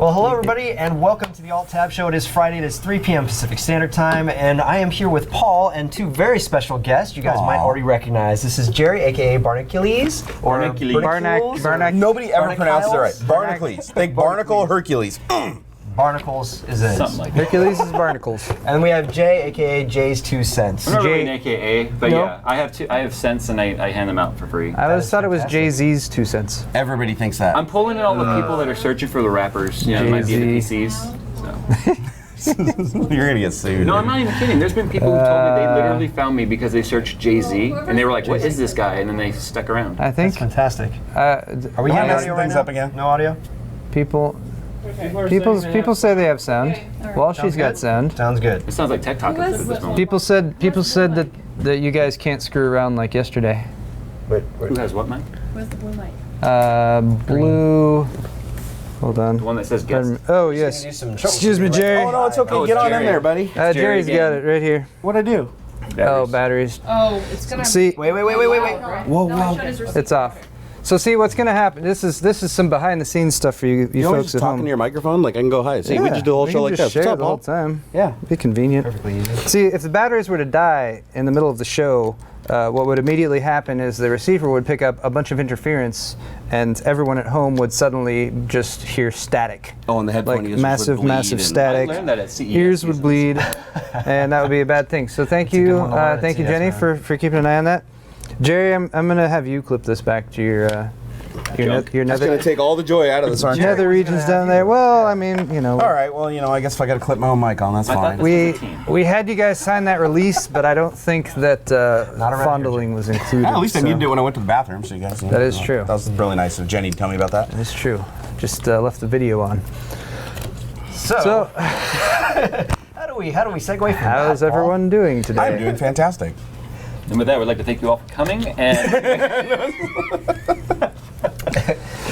Well, hello everybody, and welcome to the Alt+Tab show. It is Friday, it is 3 p.m. Pacific Standard Time, and I am here with Paul and two very special guests you guys might already recognize. This is Jerry, aka Barnacules, or Barnacules. Nobody ever pronounces it right. Barnacles. Think Barnacle Hercules. Barnacles is it. Something like that. Hercules is Barnacles. And we have Jay, aka JayzTwoCents. I'm not really an AKA, but yeah, I have cents and I hand them out for free. I always thought it was Jay-Z's 2 cents. Everybody thinks that. I'm pulling in all the people that are searching for the rappers. You know, it might be the PCs. So. You're gonna get sued. No, I'm not even kidding. There's been people who told me they literally found me because they searched Jay-Z and they were like, "What is this guy?" And then they stuck around. I think. That's fantastic. Are we having messing audio right things now? up again? No audio? People say they have sound. Well, she's got sound. Sounds good. It sounds like Tech Talk at this moment. People said that you guys can't screw around like yesterday. Wait. Who has what mic? Where's the blue mic? Blue. Hold on. The one that says guest. Oh yes. Excuse me, Jerry. Oh no, it's okay. Oh, it's Get on Jerry. in there, buddy. Jerry's got it right here. What'd I do? Oh, batteries. Oh, it's gonna. See, Wait. Whoa. it's off. So see what's gonna happen. This is some behind the scenes stuff for you You want me folks just at talking home. to your microphone? Like I can go hi. See, we just do a whole we show can like just this. share What's up, the whole Paul? time. Yeah. Be convenient. Perfectly easy. See, if the batteries were to die in the middle of the show, what would immediately happen is the receiver would pick up a bunch of interference, and everyone at home would suddenly just hear static. Oh, and the headphone Like users massive, would bleed massive and- static. I learned that at CES. Ears would bleed, and that would be a bad thing. So thank a good you, one to learn at thank you, CES, Jenny, man. for keeping an eye on that. Jerry, I'm gonna have you clip this back to your That's gonna nether, take all the joy out of this, aren't you? nether regions down there. Well, I mean, you know. All right. Well, I guess if I got to clip my own mic on, that's I thought fine. this was a team. We had you guys sign that release, but I don't think that Not around fondling was included. At least I so- needed it when I went to the bathroom, so you guys. That is true. That was really nice of Jenny to tell me about that. It's true. Just left the video on. So, how do we segue from that? How's Paul? everyone doing today? I'm doing fantastic. And with that, we'd like to thank you all for coming. And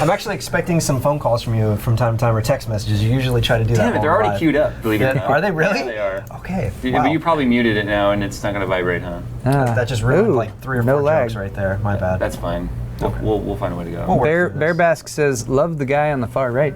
I'm actually expecting some phone calls from you from time to time or text messages. You usually try to do that. damn it, they're while already live. queued up. Believe it or not. Are they really? Yeah, they are. Okay. But you Wow. probably muted it now, and it's not going to vibrate, huh? That just ruined Ooh, like 3 or 4 no lag. jokes right there. My bad. That's fine. We'll find a way to go. We'll work Bear through this. Bask says, "Love the guy on the far right."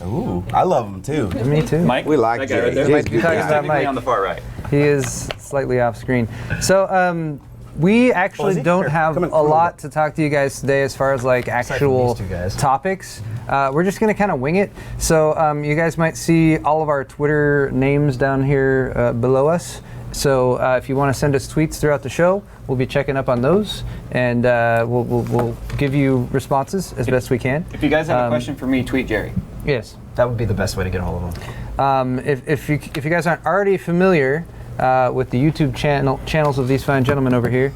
Ooh, I love them too. Me too. Mike, We like that guy right Jay. there. Might be talking He's about technically Mike. on the far right. He is slightly off screen. So we actually is he? don't Here, have come in, a come in. lot to talk to you guys today as far as like actual these two guys. topics. We're just gonna kind of wing it. So you guys might see all of our Twitter names down here below us. So if you want to send us tweets throughout the show, we'll be checking up on those, and we'll give you responses as best we can. If you guys have a question for me, tweet Jerry. Yes. That would be the best way to get a hold of them. If you guys aren't already familiar with the YouTube channels of these fine gentlemen over here,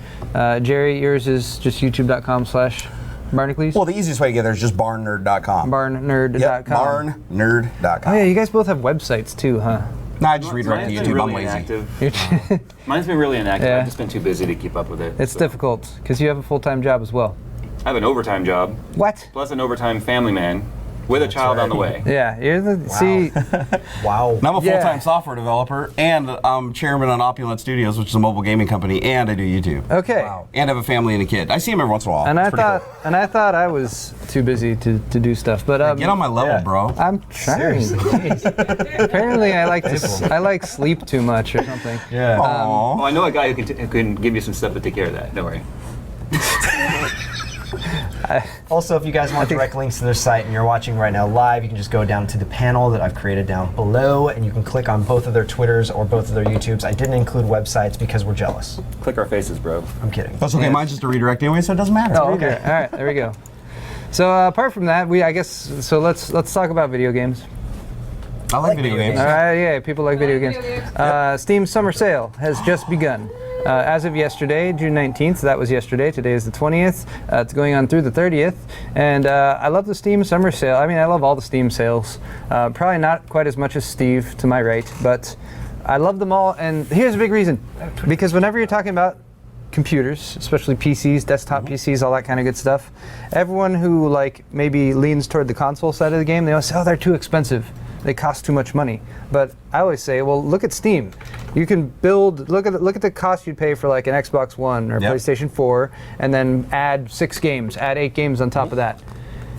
Jerry, yours is just youtube.com/Barnacules. Well, the easiest way to get there is just barnnerd.com. Barnnerd.com. Yep, barnnerd.com. Oh yeah, you guys both have websites too, huh? No, I just redirect to Mine's YouTube. been I'm really lazy. inactive. Mine's been really inactive. Yeah. I've just been too busy to keep up with it. It's so. difficult because you have a full-time job as well. I have an overtime job, What? plus an overtime family man, with a child on the way. Yeah, you're the see. Wow. And I'm a Yeah. full-time software developer, and I'm chairman on Opulent Studios, which is a mobile gaming company, and I do YouTube. Okay. Wow. And I have a family and a kid. I see him every once in a while. And It's I pretty thought, cool. I was too busy to do stuff, but Get on my level, Yeah. bro. I'm trying. Seriously. Jeez. Apparently, I like sleep too much or something. Yeah. Aw. Oh, I know a guy who can give you some stuff to take care of that. Don't worry. Also, if you guys want direct links to their site and you're watching right now live, you can just go down to the panel that I've created down below, and you can click on both of their Twitters or both of their YouTubes. I didn't include websites because we're jealous. Click our faces, bro. I'm kidding. That's okay. Mine's just a redirect anyway, so it doesn't matter. Oh, okay. All right, there we go. So apart from that, let's talk about video games. I like video games. All right, yeah, people like video games. Steam Summer Sale has just begun. As of yesterday, June 19th, that was yesterday, today is the 20th, it's going on through the 30th, and I love the Steam Summer Sale. I mean, I love all the Steam sales. Probably not quite as much as Steve to my right, but I love them all, and here's a big reason. Because whenever you're talking about computers, especially PCs, desktop PCs, all that kind of good stuff, everyone who like maybe leans toward the console side of the game, they always say, oh, they're too expensive. They cost too much money. But I always say, well, look at Steam. You can build, look at the cost you'd pay for like an Xbox One or PlayStation 4, and then add 6 games, add 8 games on top of that.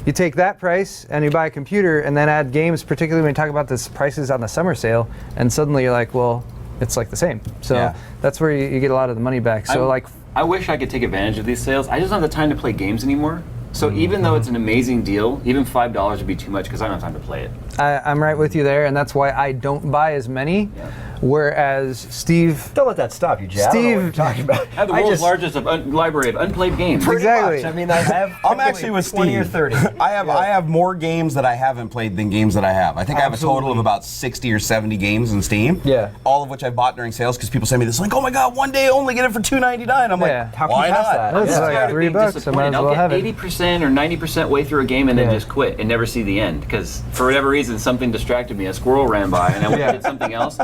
You take that price and you buy a computer and then add games, particularly when you talk about this prices on the summer sale, and suddenly you're like, well, it's like the same. So that's where you get a lot of the money back. So I wish I could take advantage of these sales. I just don't have the time to play games anymore. So even though it's an amazing deal, even $5 would be too much because I don't have time to play it. I'm right with you there, and that's why I don't buy as many. Yeah. Whereas Steve, don't let that stop you, Jay. I don't know what you're talking about. I have the world's largest library of unplayed games. Exactly. Much. I mean, I have. I'm actually with 20 Steve. or 30. I have more games that I haven't played than games that I have. I think I have a total of about 60 or 70 games in Steam. Yeah. All of which I bought during sales because people send me this like, oh my god, one day only get it for $2.99. I'm like, how can why you pass not? that? That's like $3. I might as well have it. I'll get 80% or 90% way through a game and then just quit and never see the end because for whatever reason something distracted me. A squirrel ran by and I went and did something else.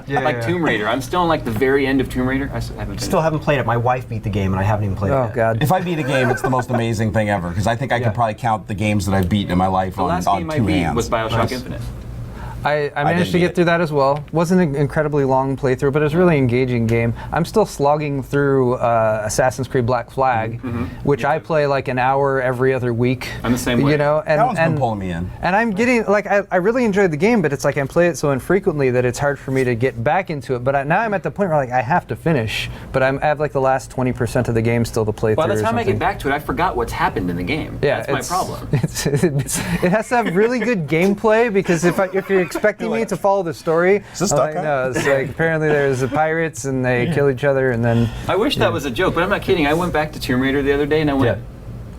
Tomb Raider. I'm still in like the very end of Tomb Raider. I still haven't played it. My wife beat the game and I haven't even played it. Oh yet. god. If I beat a game, it's the most amazing thing ever because I think I could probably count the games that I've beaten in my life the on last game two I beat hands. was Bioshock Infinite. I managed to get through that as well. Wasn't an incredibly long playthrough, but it was a really engaging game. I'm still slogging through Assassin's Creed Black Flag, which I play like an hour every other week. I'm the same way. You know, and that one's been pulling me in. And I'm getting like I really enjoyed the game, but it's like I play it so infrequently that it's hard for me to get back into it. But now I'm at the point where like I have to finish, but I have like the last 20% of the game still to play through. By the time I something. get back to it, I forgot what's happened in the game. Yeah, that's my problem. It has to have really good gameplay because if you're expecting me to follow the story, it's like apparently there's the pirates and they kill each other and then. I wish that was a joke, but I'm not kidding. I went back to Tomb Raider the other day and I went,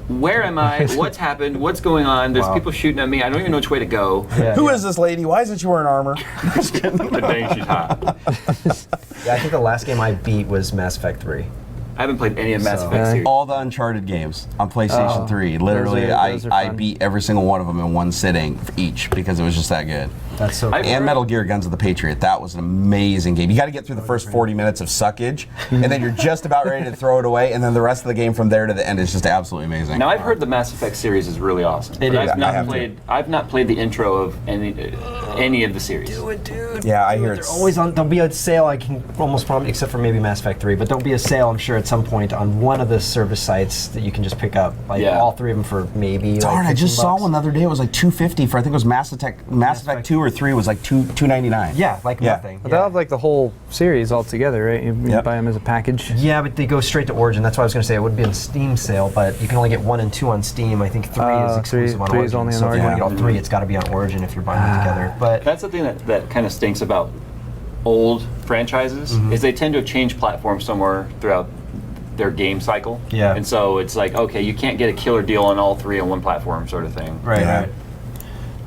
where am I? What's happened? What's going on? There's people shooting at me. I don't even know which way to go. Who is this lady? Why isn't she wearing armor? But dang, she's hot. I think the last game I beat was Mass Effect 3. I haven't played any of Mass Effect series. All the Uncharted games on PlayStation 3. Literally, those are I fun. beat every single one of them in one sitting each because it was just that good. That's so cool. And Metal Gear Guns of the Patriot. That was an amazing game. You got to get through the first 40 minutes of suckage, and then you're just about ready to throw it away, and then the rest of the game from there to the end is just absolutely amazing. Now I've heard the Mass Effect series is really awesome. But I've not played the intro of any of the series. Do it, dude. Yeah, I hear it's always on. There'll be a sale. I can almost promise, except for maybe Mass Effect 3, but there'll be a sale. I'm sure at some point on one of the service sites that you can just pick up, like all three of them for maybe. Darn, like I just saw $15. one the other day. It was like $250 for I think it was Mass Effect 2 or 3 was like $299. Yeah, like nothing. But they'll have like the whole series all together, right? You buy them as a package. Yeah, but they go straight to Origin. That's why I was going to say it would be a Steam sale, but you can only get 1 and 2 on Steam. I think 3 is exclusive on three Origin. is only on so if you want to Origin. get all 3, it's got to be on Origin if you're buying them together. But That's the thing that kind of stinks about old franchises is they tend to change platforms somewhere throughout their game cycle. Yeah. And so it's like, okay, you can't get a killer deal on all 3 on one platform sort of thing. Right.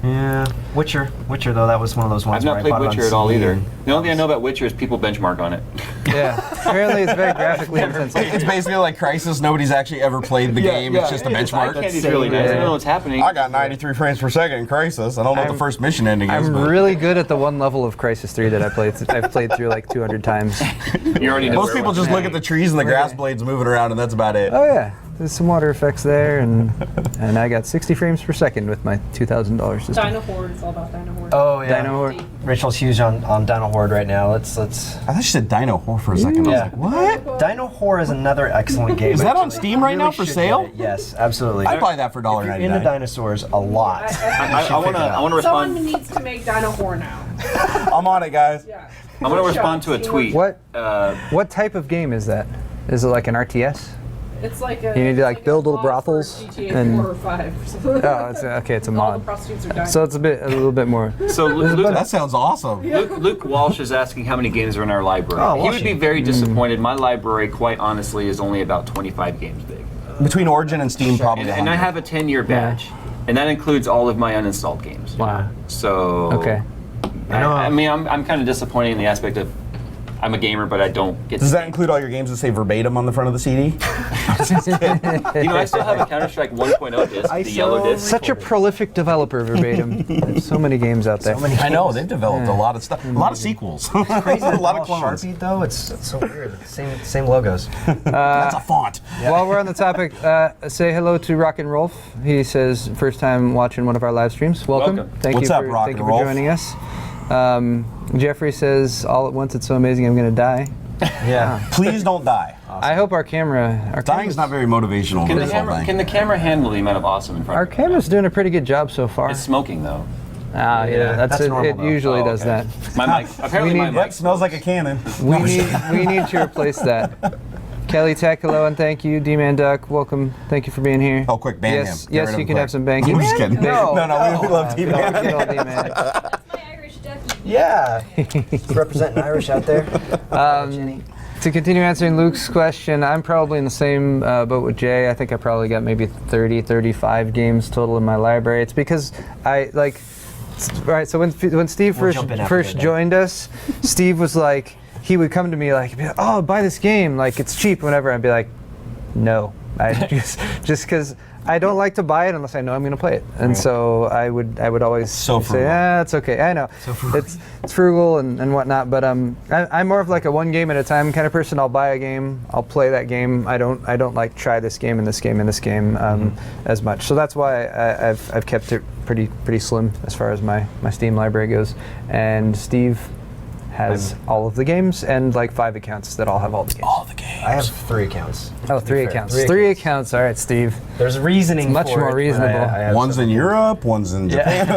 Yeah, Witcher though, that was one of those ones. I've not where I played bought it on Witcher at all CD. either. The only thing I know about Witcher is people benchmark on it. Yeah, apparently it's very graphically intensive. It's basically like Crysis. Nobody's actually ever played the game. It's just a benchmark. Candy's really nice. I don't know what's happening. I got 93 frames per second in Crysis. I don't know what the first mission ending is. I'm but really good at the one level of Crysis 3 that I've played through like 200 times. You already know. Most people just look at the trees and the grass blades moving around, and that's about it. Oh yeah, there's some water effects there, and I got 60 frames per second with my $2,000 system. Dino Horde, it's all about Dino Horde. Oh yeah. Dino Horde. Rachel's huge on Dino Horde right now. Let's. I thought you said Dino Whore for a second. Yeah. I was like, what? Dino Horde is another excellent game. Is that on actually. Steam right You now really for should sale? get it. Yes, absolutely. I'd buy that for If you're into $1.99. dinosaurs a lot. I want to respond. Someone needs to make Dino Horde now. I'm on it, guys. Yeah. I want to respond to a tweet. What type of game is that? Is it like an RTS? It's like a. You need to like build little mod for brothels GTA and 4 or 5 or something. oh, it's a All mod. the prostitutes are dying. So it's a little bit more. So That sounds awesome. Luke Walsh is asking how many games are in our library. Oh, he would be Walshy. very disappointed. My library, quite honestly, is only about 25 games big. Between Origin and Steam, probably. And I 100. have a 10-year badge. And that includes all of my uninstalled games. Wow. So Okay. I mean, I'm kind of disappointed in the aspect of I'm a gamer, but I don't get. Does that include all your games that say verbatim on the front of the CD? You know, I still have a Counter-Strike 1.0 disc, the yellow disc. Such a prolific developer, Verbatim. There's so many games out there. I know they've developed a lot of stuff, a lot of sequels, Crazy a lot of all clones. Sharpie though. It's so weird. Same logos. That's a font. While we're on the topic, say hello to Rock and Rolf. He says first time watching one of our live streams. Welcome. Welcome. Thank What's you up, for Rock thank and you for Rolf? joining us. Jeffrey says all at once it's so amazing I'm gonna die. Yeah. Please don't die. I hope our camera. Dying's not very motivational. Can in the, this whole camera, thing. can the camera handle the amount of awesome in front Our of it? camera's doing a pretty good job so far. It's smoking though. Yeah, that's it. normal, It though. usually Oh, does okay. that. My mic. Apparently my need- mic Yep, smells like a cannon. We need to replace that. Kelly Takaloan, thank you. D-Man Duck, welcome. Thank you for being here. Oh, quick, ban yes, him. Get rid Yes, of you him can quick. have some banking. I'm just kidding. No. No, we love D-Man. Good old D-Man. That's my Irish ducky. Yeah. Representing Irish out there. To continue answering Luke's question, I'm probably in the same boat with Jay. I think I probably got maybe 30, 35 games total in my library. It's because I like. Right, so when Steve We'll jump in after first you're done. joined us, Steve was like, he would come to me like, oh, buy this game, like it's cheap, whatever. I'd be like, no, I just because I don't like to buy it unless I know I'm going to play it, and so I would always So say, frugal. it's okay, I know, it's frugal and whatnot, but I'm more of like a one game at a time kind of person. I'll buy a game, I'll play that game. I don't like try this game and this game and this game as much. So that's why I've kept it pretty slim as far as my Steam library goes. And Steve has all of the games and like 5 accounts that all have all the games. All the games. I have 3 accounts. Oh, to be 3 fair. accounts. 3 accounts. All right, Steve. There's reasoning It's much for more it, but reasonable. I have One's in Europe, one's in Japan.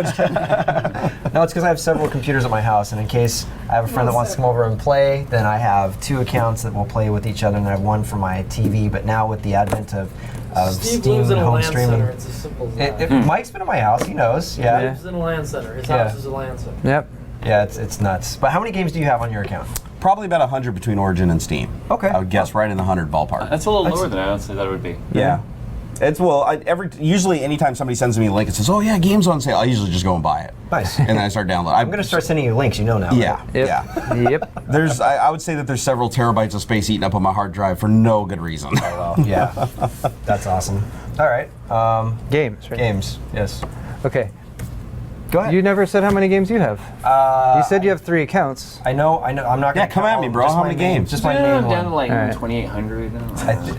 No, it's because I have several computers at my house, and in case I have a friend that wants to come over and play, then I have 2 accounts that will play with each other, and I have one for my TV. But now with the advent of Steve Steam lives in a home LAN streaming, center. It's as simple as that. Mike's been at my house. He knows. Yeah. He lives in a LAN center. His Yeah. house is a LAN center. Yep. Yeah, it's nuts. But how many games do you have on your account? Probably about 100 between Origin and Steam. Okay. I would guess right in the 100 ballpark. That's a little lower than I would say that it would be. Yeah. It's usually anytime somebody sends me a link and says, "Oh yeah, game's on sale," I usually just go and buy it. Nice. And then I start downloading. I'm gonna start sending you links. You know now. Yeah. Right? Yep. Yeah. Yep. There's I would say that there's several terabytes of space eaten up on my hard drive for no good reason. Well, yeah. That's awesome. All right. Games. Right? Games. Yes. Okay. Go ahead. You never said how many games you have. You said you have 3 accounts. I know. I'm not gonna. Yeah, come at count me, them, bro. just How my many main- games? Just my Down main to one. like All right. 2,800.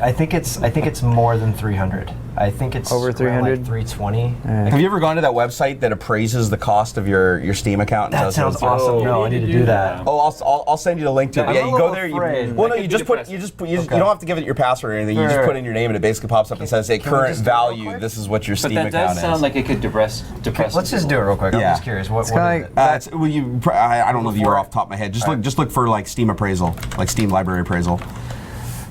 I think it's more than 300. I think it's Over around 300? like 320. Have you ever gone to that website that appraises the cost of your Steam account? and That tells sounds you what's- awesome. Oh, No, I need to do that. Oh, I'll send you the link to it. I'm Yeah, a you go little there. afraid. Well, no, That you could just be put you depressing. just you don't have to give it your password or anything. You just Right. put in your name and it basically pops up and says, "Hey, Can we current just do it real value. quick? This is what your But Steam that account does sound is." like it could depress Let's just do it real quick. I'm Yeah. just curious. What kinda is like- it? I don't know the year off the top of my head. Just look for like Steam appraisal, like Steam library appraisal.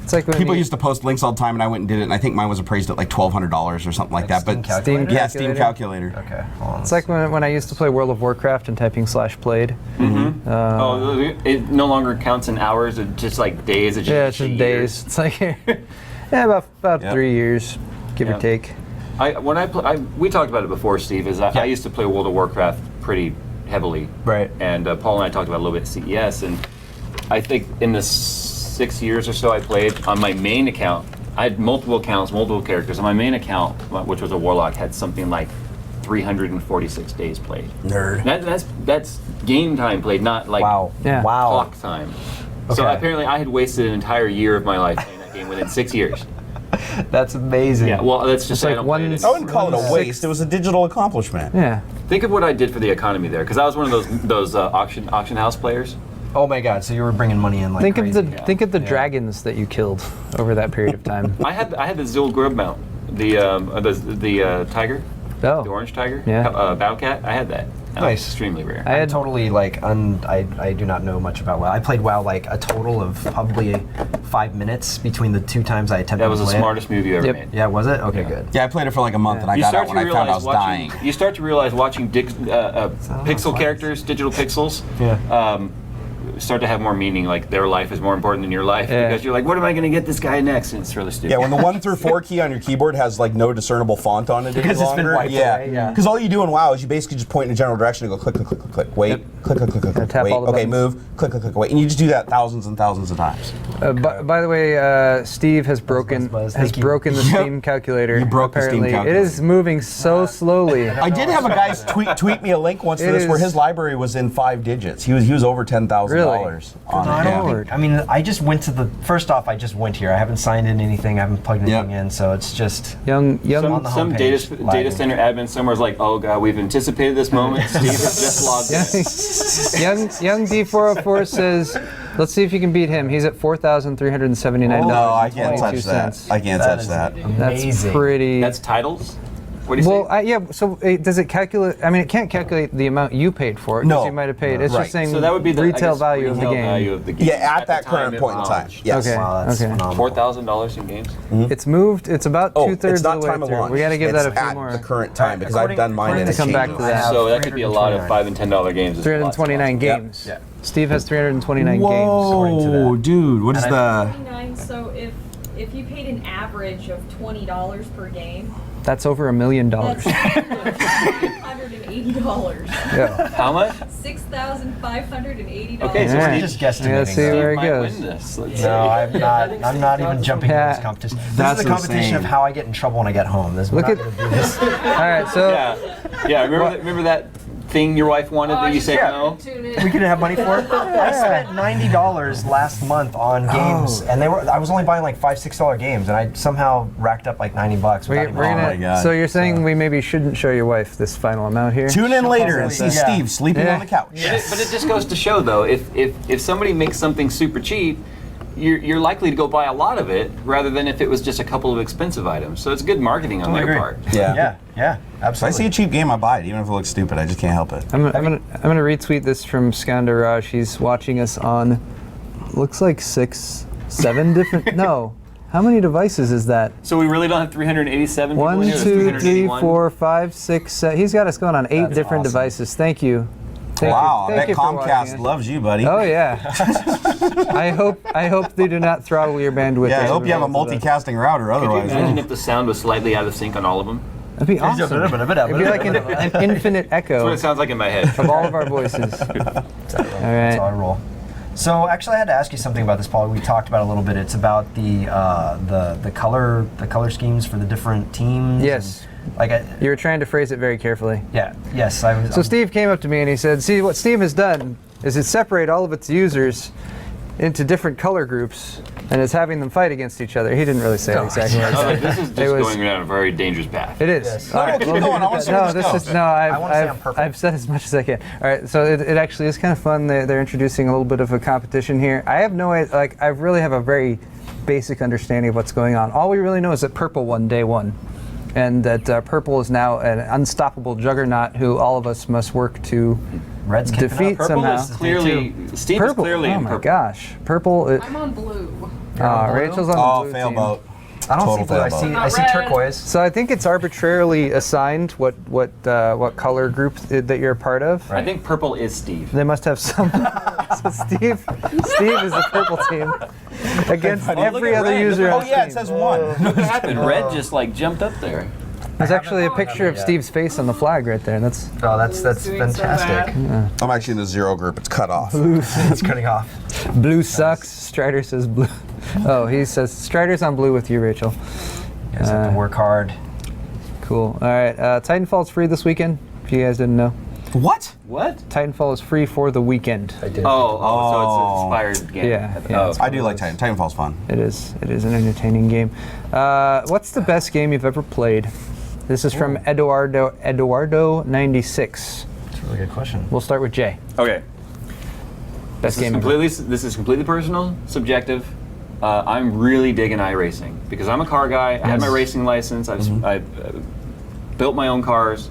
It's like when People you, used to post links all the time, and I went and did it, and I think mine was appraised at like $1,200 or something like that. Steam But calculator? yeah, Steam calculator. Okay. Hold on. It's like when I used to play World of Warcraft and typing /played. Oh, it no longer counts in hours. It's just like days. It's just, Yeah, it's just days. It's like about Yep. 3 years, give Yeah. or take. We talked about it before, Steve. I used to play World of Warcraft pretty heavily, Right. And Paul and I talked about it a little bit at CES, and I think in the 6 years or so I played on my main account, I had multiple accounts, multiple characters. On my main account, which was a Warlock, had something like 346 days played. Nerd. That's game time played, not like Wow. Yeah. Wow. clock time. So Okay. apparently I had wasted an entire year of my life playing that game within 6 years. That's amazing. Yeah, well, that's just like I don't one- play it I wouldn't call it a 1/6. waste. It was a digital accomplishment. Yeah. Think of what I did for the economy there, because I was one of those auction house players. Oh my God. So you were bringing money in like Think crazy. of the dragons that you killed over that period of time. I had the Zil Grub mount, the tiger, the Oh, orange tiger, Yeah. battle cat. I had that. That was Nice. extremely rare. I I'm had totally like I do not know much about WoW. I played WoW like a total of probably 5 minutes between the 2 times I attempted that was to the play it. smartest move you ever Yep. made. Yeah, was it? Okay, good. Yeah, I played it for like a month, and I You got start out to when I found I realize was dying. you start to realize watching pixel fun. characters, digital pixels. Yeah. Start to have more meaning, like their life is more important than your life, Yeah. because you're like, what am I going to get this guy next? And it's really stupid. Yeah, when the 1 through 4 key on your keyboard has like no discernible font on it Because any it's been longer. wiped away, yeah. Because all you do in WoW is you basically just point in a general direction and go click, click, click, click, click, wait, click, click, click, click, click, tap wait, all the okay, buttons. move, click, click, click, wait, and you just do that thousands and thousands of times. by the way, Steve has broken buzz. has Thank you. broken the Steam calculator. You broke the Steam apparently. calculator. It is moving so slowly. I did have a guy tweet me a link once to It this where is- his library was in 5 digits. He was over $10,000 on I it. don't Yeah. think, I mean, I just went to the, first off, I just went here. I haven't signed in anything, I haven't plugged anything Yep. in, so it's just, Young on the Some homepage, data lagging. center admin somewhere's like, oh god, we've anticipated this moment. Steve has just logged in. young D404 says, Let's see if you can beat him. He's at $4,379. No, I can't touch that. I can't touch that. That's Amazing. pretty. That's titles? What do you Well, say? yeah. So does it calculate? I mean, it can't calculate the amount you paid for it. 'Cause No. you might have paid. It's Right. just saying So that would be the retail value of the retail game. value of the game. Yeah, at that the time current it point in time. launched. Yes. Okay. Wow, that's Okay. phenomenal. $4,000 in games. It's moved. It's about Oh, two-thirds it's not of the way time of through. launch. We got to give it's that a few at more. the current time because I've According- done mine and according it to come back changes. to that. have So that could be a lot of 329. $5 and $10 games. 329 Yep. games. Yeah. Steve has 329 games. according to that. Dude, what is And the? 29, so if you paid an average of $20 per game, That's over $1 million. that's $6,580. Yeah. How much? $6,580. Okay, so Yeah. I'm Steve, just guesstimating. Yeah, see though. where it might goes. win this. Let's No, see. I'm not even jumping into Yeah. this competition. This That's is the competition insane. of how I get in trouble when I get home. This, we're Look not at- gonna do this. All right. So Yeah, remember that thing your wife wanted that you said no? We could have money for it. I spent $90 last month on games, and I was only buying like $5, $6 games, and I somehow racked up like $90. we're without even- gonna. my God. So you're saying we maybe shouldn't show your wife this final amount here? Tune in later and see Yeah. Steve sleeping Yeah. on the couch. But it just goes to show, though, if somebody makes something super cheap, you're likely to go buy a lot of it rather than if it was just a couple of expensive items. So it's good marketing on I their agree. part. Yeah, If I absolutely. see a cheap game, I buy it, even if it looks stupid. I just can't help it. I'm gonna retweet this from Skandaraj. He's watching us on. Looks like 6, 7 different. No. How many devices is that? So we really don't have 387 people 1, in here? There's 2, 3, 381? 4, 5, 6, 7. He's got us going on 8 That's different awesome. devices. Thank you. Thank Wow, you. I Thank bet you for watching Comcast us. loves you, buddy. Oh yeah. I hope they do not throttle your bandwidth. Yeah, I as hope you have a result of that. multicasting router. Could you Otherwise, imagine if the sound was slightly out of sync on all of them? That'd be awesome. It'd be like an infinite That's what echo it sounds like in my head. of all of our voices. All That's how right. I roll. So actually, I had to ask you something about this, Paul. We talked about it a little bit. It's about the color schemes for the different teams. Yes. and, like You were trying to phrase it very carefully. yes, I was. So Steve came up to me and he said, "See, what Steam has done is it's separate all of its users into different color groups and is having them fight against each other." He didn't really say it exactly like Oh, that. like, this is just It was- going down a very dangerous path. It is. Yes. All No, right, keep we'll going. leave it I at wanna that. see where No, this this goes. is no. I wanna say I'm perfect. I've said as much as I can. All right, so it actually is kind of fun. They're introducing a little bit of a competition here. I have no idea. Like I really have a very basic understanding of what's going on. All we really know is that purple won day one, and that purple is now an unstoppable juggernaut who all of us must work to Red's kicking defeat up. Purple somehow. is clearly, Steve is Purple. clearly Oh in my purple. gosh, purple. I'm on blue. Rachel's on oh, the blue fail team. boat. I don't Total see blue. I fail see boat. Not see red. turquoise. So I think it's arbitrarily assigned what color group that you're a part of. I think purple is Steve. They must have some. So Steve is the purple team against Look every at other red. user Oh on yeah, it Steam. says 1. What happened? Red just like jumped up there. There's actually a picture of yet. Steve's face on the flag right there. That's Oh, that's Doing so fantastic. bad. I'm actually in the 0 group. It's cut off. It's cutting off. blue sucks. Strider says blue. Oh, he says Strider's on blue with you, Rachel. You guys have to work hard. Cool. All right. Titanfall's free this weekend. If you guys didn't know, What? What? Titanfall is free for the weekend. I did. So it's an inspired game. Yeah, Oh, it's I do like Titan. Titanfall's fun. It is. It is an entertaining game. What's the best game you've ever played? This is from Eduardo96. That's a really good question. We'll start with Jay. Okay. Best This game. is completely personal, subjective. I'm really digging iRacing because I'm a car guy. I have my racing license. I've built my own cars,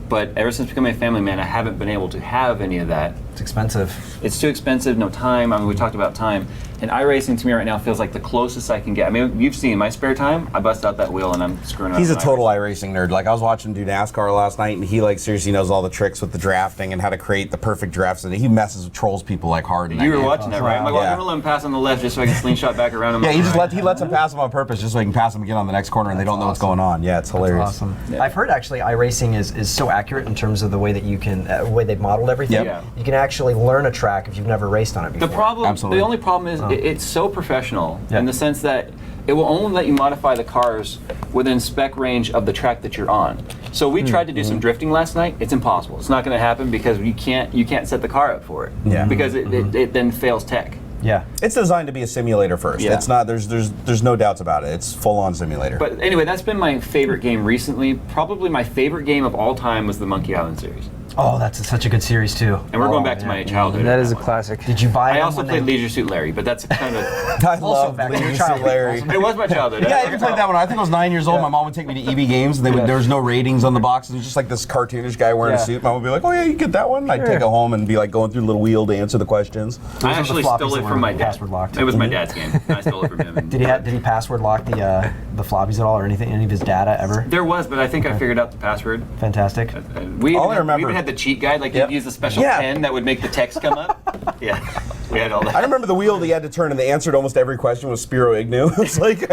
but ever since becoming a family man, I haven't been able to have any of that. It's expensive. It's too expensive, no time. I mean, we talked about time. And iRacing to me right now feels like the closest I can get. I mean, you've seen my spare time, I bust out that wheel and I'm screwing around. He's a with total iRacing nerd. Like I was watching him do NASCAR last night, and he like seriously knows all the tricks with the drafting and how to create the perfect drafts. And he messes with trolls people like hard. in that You were game. watching that, right? I'm like, well, Yeah. I'm gonna let him pass on the left just so I can slingshot back around him. Yeah, on he the just right. he lets him pass him on purpose just so he can pass him again on the next corner, and they don't know what's going on. Yeah, it's hilarious. Awesome. Yeah. I've heard actually iRacing is so accurate in terms of the way that you can, way they've modeled everything. Yep. Yeah. You can actually learn a track if you've never raced on it before. The problem, Absolutely. the only problem is it's so professional Yeah. in the sense that it will only let you modify the cars within spec range of the track that you're on. So we tried to do some drifting last night. It's impossible. It's not going to happen because you can't set the car up for it. Yeah. Because it then fails tech. Yeah. It's designed to be a simulator first. Yeah. It's not. There's no doubts about it. It's full on simulator. But anyway, that's been my favorite game recently. Probably my favorite game of all time was the Monkey Island series. Oh, that's such a good series too. And we're going back to my childhood. That is a one. classic. Did you buy it? I also played Leisure Suit Larry, but that's kind of. I love back in your Leisure Suit childhood. Larry. It was my childhood. Yeah, I even played that one. I think I was 9 years old. My mom would take me to EB Games, and there was no ratings on the boxes. It was just like this cartoonish guy wearing a suit. Mom would be like, "Oh yeah, you get that one." I'd take it home and be like going through the little wheel to answer the questions. I actually stole it from my dad. Password locked. It was my dad's game. I stole it from him. Did he password lock the floppies at all, or anything? Any of his data ever? There was, but I think I figured out the password. Fantastic. We All I remember- even had the cheat guide, like you'd use a special pen that would make the text come up. Yeah, we had all that. I remember the wheel that you had to turn, and the answer to almost every question was Spiro Agnew. It's like,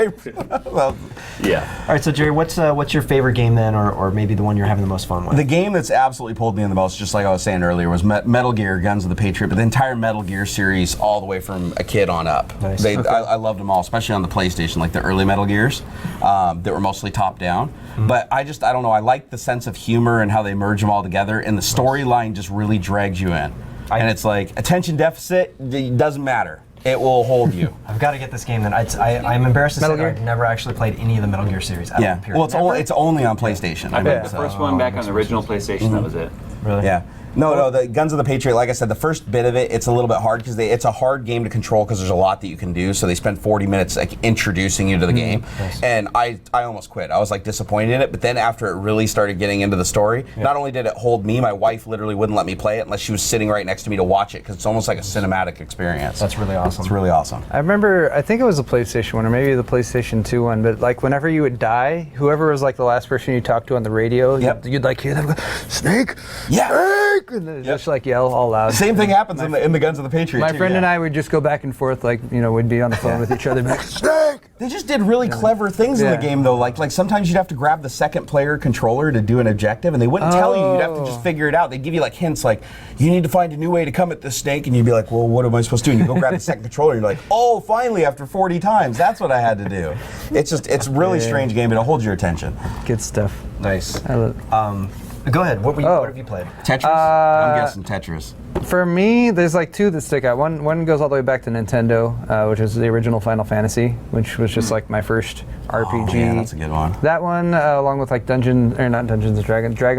well, Yeah. All right, so Jerry, what's your favorite game then, or maybe the one you're having the most fun with? the game that's absolutely pulled me in the most, just like I was saying earlier, was Metal Gear: Guns of the Patriot. But the entire Metal Gear series, all the way from a kid on up. Nice. I loved them all, especially on the PlayStation, like the early Metal Gears that were mostly top down. But I don't know. I like the sense of humor and how they merge them all together, and the storyline just really drags you in. And it's like attention deficit, it doesn't matter. It will hold you. I've got to get this game then. I'm embarrassed to Metal say Gear? I've never actually played any of the Metal Gear series. Yeah. Well, it's only on PlayStation. I I played mean, the first one back on the original PlayStation. That was it. Really? Yeah. No, the Guns of the Patriot, like I said, the first bit of it, it's a little bit hard because it's a hard game to control because there's a lot that you can do. So they spend 40 minutes like introducing you to the game. Nice. And I almost quit. I was like disappointed in it. But then after it really started getting into the story, not only did it hold me, my wife literally wouldn't let me play it unless she was sitting right next to me to watch it because it's almost like a cinematic experience. That's really awesome. It's really awesome. I remember, I think it was the PlayStation one, or maybe the PlayStation 2 one, but like whenever you would die, whoever was like the last person you talked to on the radio, you'd like hear them go, "Snake! Yeah. Snake!" And then just like yell all loud. Same thing happens in the Guns of the Patriot. My too, friend yeah. and I would just go back and forth, like, we'd be on the phone with each other, like, "Snake!" They just did really clever things in the Yeah. game, though. Like sometimes you'd have to grab the second player controller to do an objective, and they wouldn't tell you. You'd have to just figure it out. They'd give you like hints, like you need to find a new way to come at this snake, and you'd be like, "Well, what am I supposed to do?" And you go grab the second controller, and you're like, "Oh, finally, after 40 times, that's what I had to do." It's really strange game, but it holds your attention. Good stuff. Nice. I love Go ahead. What have you played? Tetris? I'm guessing Tetris. For me, there's like two that stick out. One goes all the way back to Nintendo, which is the original Final Fantasy, which was just like my first RPG. Oh, yeah, that's a good one. That one, along with like Dragon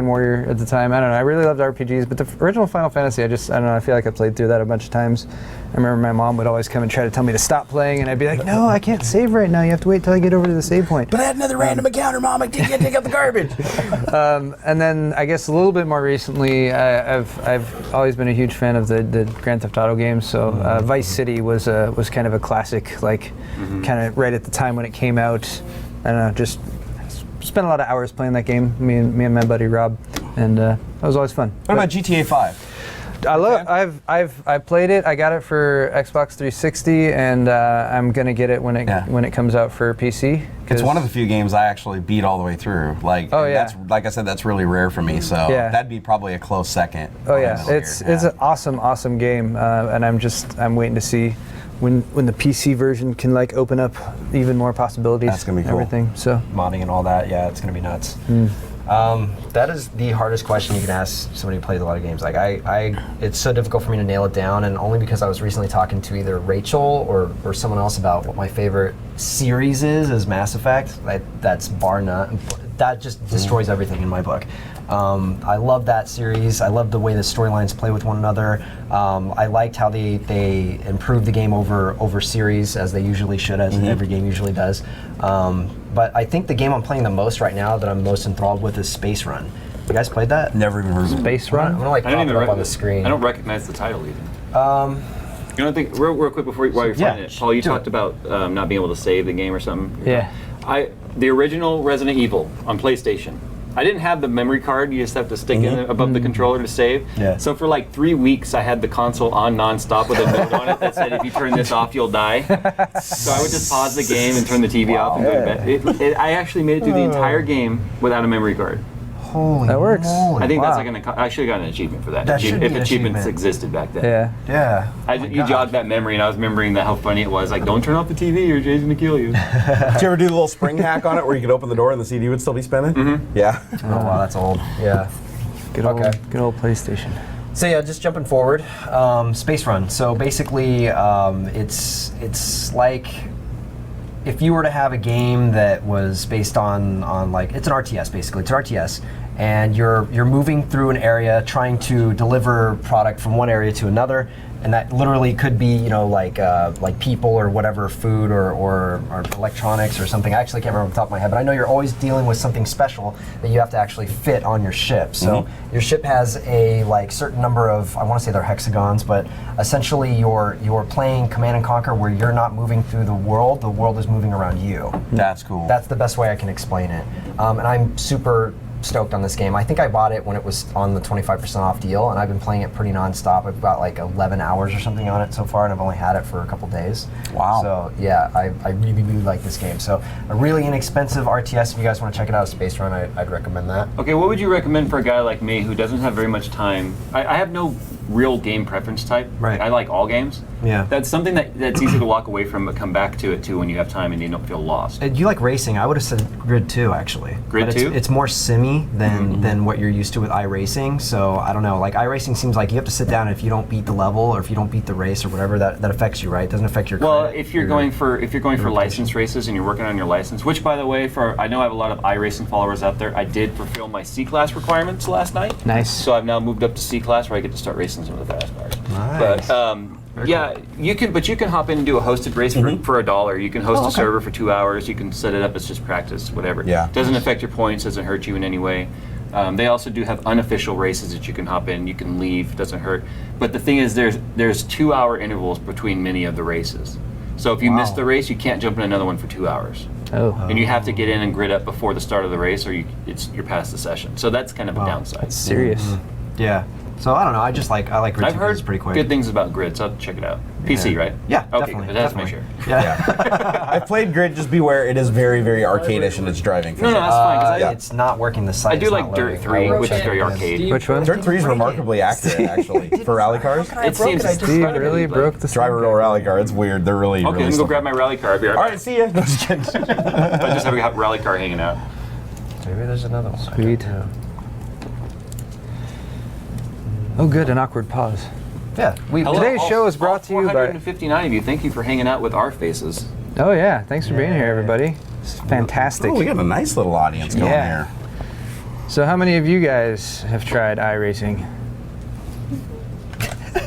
Warrior at the time. I don't know. I really loved RPGs, but the original Final Fantasy, I don't know. I feel like I played through that a bunch of times. I remember my mom would always come and try to tell me to stop playing, and I'd be like, "No, I can't save right now. You have to wait till I get over to the save point." But I had another random encounter, Mom. I can't take out the garbage. And then I guess a little bit more recently, I've always been a huge fan of the Grand Theft Auto games. So Vice City was kind of a classic, like kind of right at the time when it came out. I don't know, just spent a lot of hours playing that game. Me and my buddy Rob, and it was always fun. What about GTA 5? I've played it. I got it for Xbox 360, and I'm gonna get it when it comes out for PC. It's one of the few games I actually beat all the way through. Like, that's, like I said, that's really rare for me. So that'd be probably a close second. Oh yeah, it's an awesome game, and I'm waiting to see when the PC version can like open up even more possibilities. That's gonna be cool. Everything. So Modding and all that. Yeah, it's gonna be nuts. That is the hardest question you can ask somebody who plays a lot of games. Like it's so difficult for me to nail it down, and only because I was recently talking to either Rachel or someone else about what my favorite series is Mass Effect. That's bar none. That just destroys everything in my book. I love that series. I love the way the storylines play with one another. I liked how they improved the game over series, as they usually should, as every game usually does. But I think the game I'm playing the most right now that I'm most enthralled with is Space Run. You guys played that? Never even heard of it. Space Run. I'm gonna like I don't pop even it up on the screen. I don't recognize the title even. You know, think real quick while you're finding it, Paul, you talked about not being able to save the game or something. Yeah. The original Resident Evil on PlayStation. I didn't have the memory card. You just have to stick it above the controller to save. Yeah. So for like 3 weeks, I had the console on nonstop with a note on it that said, "If you turn this off, you'll die." So I would just pause the game and turn the TV off and go to bed. I actually made it through the entire game without a memory card. Holy That works. moly. I think that's like I should have gotten an achievement for that. That should be if an achievements achievement. existed back then. Yeah. Yeah. You jogged that memory, and I was remembering how funny it was. Like, don't turn off the TV, or Jay's gonna kill you. Did you ever do the little spring hack on it where you could open the door and the CD would still be spinning? Yeah. Oh wow, that's old. Yeah. Good old PlayStation. So yeah, just jumping forward, Space Run. So basically, it's like if you were to have a game that was based on like, it's an RTS basically, it's an RTS, and you're moving through an area trying to deliver product from one area to another, and that literally could be, you know, like people or whatever, food or electronics or something. I actually can't remember off the top of my head, but I know you're always dealing with something special that you have to actually fit on your ship. So your ship has a like certain number of, I want to say they're hexagons, but essentially you're playing Command and Conquer where you're not moving through the world is moving around you. That's cool. That's the best way I can explain it. And I'm super stoked on this game. I think I bought it when it was on the 25% off deal, and I've been playing it pretty nonstop. I've got like 11 hours or something on it so far, and I've only had it for a couple days. Wow. So yeah, I really, really like this game. So a really inexpensive RTS, if you guys want to check it out, Space Run, I'd recommend that. Okay, what would you recommend for a guy like me who doesn't have very much time? I have no real game preference type. Right. I like all games. Yeah. That's something that's easy to walk away from, but come back to it too when you have time and you don't feel lost. You like racing? I would have said Grid 2 actually. Grid But 2? It's more simmy than what you're used to with iRacing. So I don't know. Like iRacing seems like you have to sit down, and if you don't beat the level or if you don't beat the race or whatever, that affects you, right? It doesn't affect your Well, credit, if you're going for license races and you're working on your license, which by the way, I know I have a lot of iRacing followers out there. I did fulfill my C-class requirements last night. Nice. So I've now moved up to C-class where I get to start racing some of the fast cars. Nice. But yeah, you can hop in and do a hosted race for $1. You can host a server for 2 hours. You can set it up as just practice, whatever. Yeah. Doesn't affect your points. Doesn't hurt you in any way. They also do have unofficial races that you can hop in. You can leave. Doesn't hurt. But the thing is, there's 2-hour intervals between many of the races. So if you miss the race, you can't jump in another one for 2 hours. Oh. And you have to get in and grid up before the start of the race, or you're past the session. So that's kind of a downside. That's serious. Yeah. So I don't know. I like Grid 2 I've 'cause heard it's pretty quick. good things about Grid, so I'll check it out. PC, right? Yeah, Okay, definitely. good. That's my definitely. share. Yeah. I played Grid. Just beware, it is very, very arcade-ish in its driving. No, that's fine. 'Cause It's not working. The site. I do like Dirt 3, which is very arcade. Which one? Dirt 3 is remarkably accurate, actually, for rally cars. It seems Steve really broke the Driver roll rally car. It's weird. They're really, Okay, really let me go slow. grab my rally car. I'll be right All back. right, see ya. No, just kidding. I just have a rally car hanging out. Maybe there's another one. I Sweet. don't know. Oh, good, an awkward pause. Yeah. Today's show is brought to you by... 459 of you. Thank you for hanging out with our faces. Oh yeah, thanks for being here, everybody. It's fantastic. Oh, we got a nice little audience going Yeah. here. So how many of you guys have tried iRacing?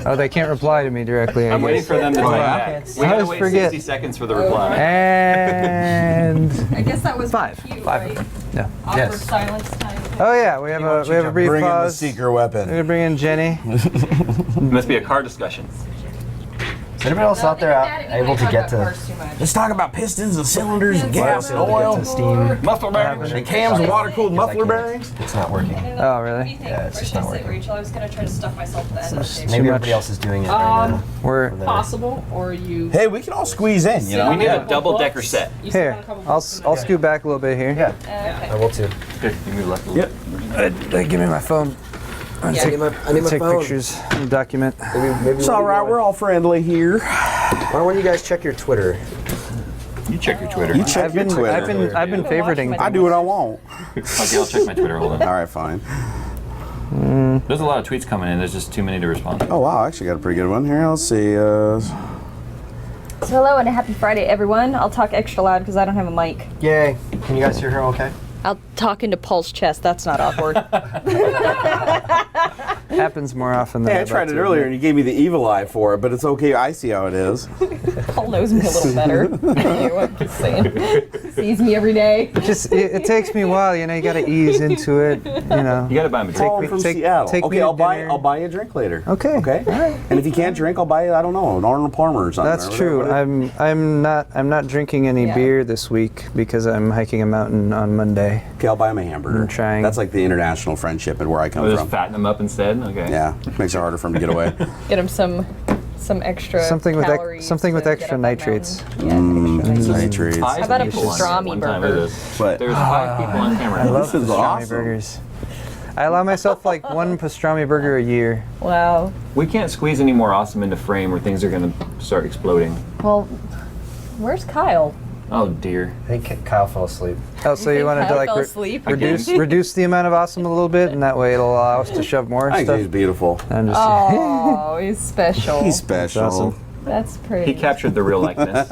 Oh, they can't reply to me directly. I'm waiting for them to reply back. We I gotta always wait forget. 60 seconds for the reply. And I guess that was Five. cute, Five. right? no. Awkward Yes. silence time. Oh yeah, we have a brief Bring in the pause. secret We're weapon. gonna bring in Jenny. It must be a car discussion. Is anybody else out there able to get to Let's talk about pistons and cylinders and gas and able to oil. get to Steam? Muffler bearings. And cams and water-cooled muffler bearings. It's not working. Oh really? Yeah, it's just not working. Rachel, I was gonna try to stuff myself to the end of the Maybe table. everybody else is doing it right now. We're Possible, or you. Hey, we can all squeeze in, you know? We need a double-decker set. You still here. got a couple I'll books I'll scoot back a little bit here. Yeah. Okay. I will too. Here, you move left a little. Give me my phone. I need my Take phone. pictures. Document. Maybe It's all right. We're all friendly here. Why don't you guys check your Twitter? You check your Twitter. You check your Twitter. I've been favoriting. I do what I want. Okay, I'll check my Twitter. Hold on. All right, fine. There's a lot of tweets coming in. There's just too many to respond to. Oh, wow. I actually got a pretty good one here. Let's see. So hello and a happy Friday, everyone. I'll talk extra loud because I don't have a mic. Yay. Can you guys hear her okay? I'll talk into Paul's chest. That's not awkward. Happens more often than Hey, I I'd tried like it to earlier admit. and you gave me the evil eye for it, but it's okay. I see how it is. Paul knows me a little better. I'm just saying. Sees me every day. It takes me a while, you know. You got to ease into it, you know. You gotta buy them a drink. Paul from Seattle. take me Okay, to I'll buy dinner. you a drink later. Okay. Okay. All right. And if you can't drink, I'll buy you, I don't know, an Arnold Palmer or something. That's or true. whatever. I'm not drinking any Yeah. beer this week because I'm hiking a mountain on Monday. Okay, I'll buy him a hamburger. I'm trying. That's like the international friendship and where I come We'll just from. fatten them up instead. Okay. Yeah, makes it harder for him to get away. Get him some extra Something with calories something with to extra get up that nitrates. mountain. Yeah, extra nitrates. Nitrates. How about a People on pastrami one time burger? with us. But There's 5 people on camera. I love This is pastrami awesome. burgers. I allow myself like one pastrami burger a year. Wow. We can't squeeze any more awesome into frame or things are gonna start exploding. Well, where's Kyle? Oh dear. I think Kyle fell asleep. Oh, so you wanted to Kyle like fell asleep? reduce the amount of awesome a little bit, and that way it'll allow us to shove more I think stuff. he's beautiful. I'm just Oh, he's special. He's special. awesome. That's pretty. He captured the real likeness.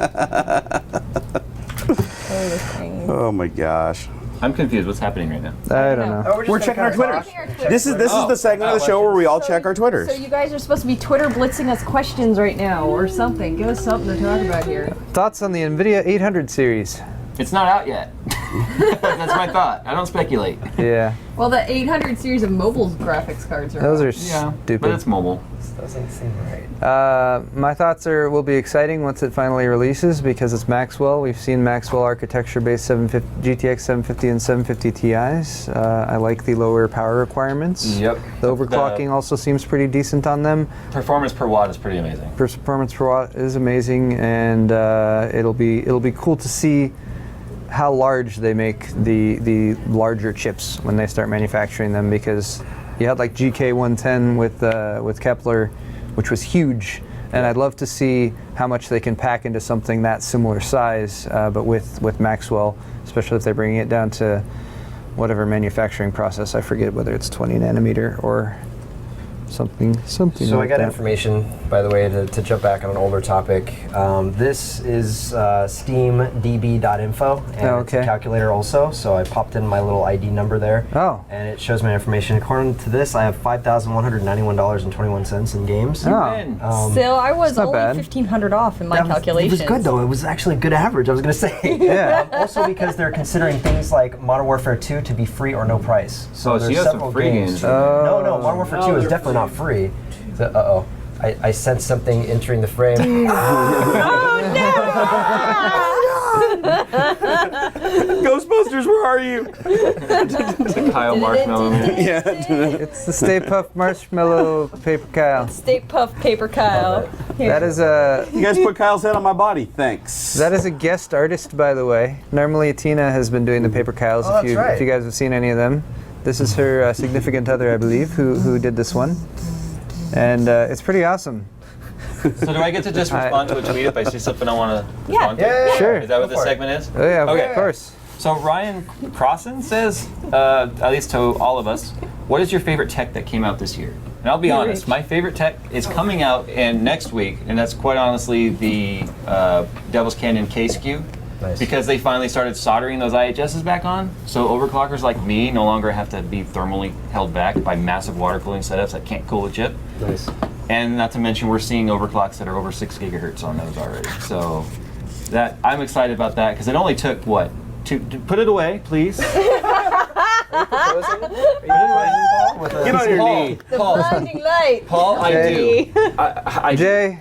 play this thing. Oh my gosh. I'm confused. What's happening right now? I don't know. just We're gonna checking our kinda Twitters. talk. This is the segment of the show where we all check our Twitters. So you guys are supposed to be Twitter blitzing us questions right now, or something. Give us something to talk about here. Thoughts on the NVIDIA 800 series? It's not out yet. That's my thought. I don't speculate. Yeah, Well, the 800 series of mobile graphics cards are those out. are Yeah, stupid. but it's mobile. This doesn't seem right. My thoughts will be exciting once it finally releases because it's Maxwell. We've seen Maxwell architecture-based GTX 750 and 750 Ti's. I like the lower power requirements. Yep. The overclocking also seems pretty decent on them. Performance per watt is pretty amazing. Performance per watt is amazing, and it'll be cool to see how large they make the larger chips when they start manufacturing them, because you had like GK110 with Kepler, which was huge, and I'd love to see how much they can pack into something that similar size, but with Maxwell, especially if they're bringing it down to whatever manufacturing process. I forget whether it's 20 nanometer or something So like I got that. information, by the way, to jump back on an older topic. This is steamdb.info, and it's a okay. calculator also. So I popped in my little ID number there, Oh. and it shows my information. According to this, I have $5,191.21 in games. Oh. Win. Still, I was not only bad. 1,500 off in my It calculations. was good though. It was actually a good average, I was gonna say. Yeah. Also because they're considering things like Modern Warfare 2 to be free or no price. Oh, so there's you have some several free games. No, Modern Warfare 2 is they're definitely not free. Uh-oh. I sense something entering the frame. Ghostbusters, where are you? Kyle Marshmallow. Yeah. It's the Stay Puft Marshmallow Paper Kyle. Stay Puft Paper Kyle. Here. That is a You guys put Kyle's head on my body. Thanks. guest artist, by the way. Normally, Tina has been doing the Paper Kyles. Oh, that's right. If you guys have seen any of them, this is her significant other, I believe, who did this one, and it's pretty awesome. So do I get to just respond to a tweet if I see something I want to respond to? Yeah. Sure. Is that what Go the for it. segment is? Oh yeah, Okay. of course. So Ryan Crossan says, at least to all of us, what is your favorite tech that came out this year? And I'll be honest, my favorite tech is coming out in next week, and that's quite honestly the Devil's Canyon K-SKU. Nice. Because they finally started soldering those IHSs back on, so overclockers like me no longer have to be thermally held back by massive water cooling setups that can't cool the chip. Nice. And not to mention, we're seeing overclocks that are over 6 gigahertz on those already. So that I'm excited about that because it only took what? Put it away, please. Put it away, Paul, with a- Get on your knee. The blinding light. Paul, I Jay. do. I do. Jay,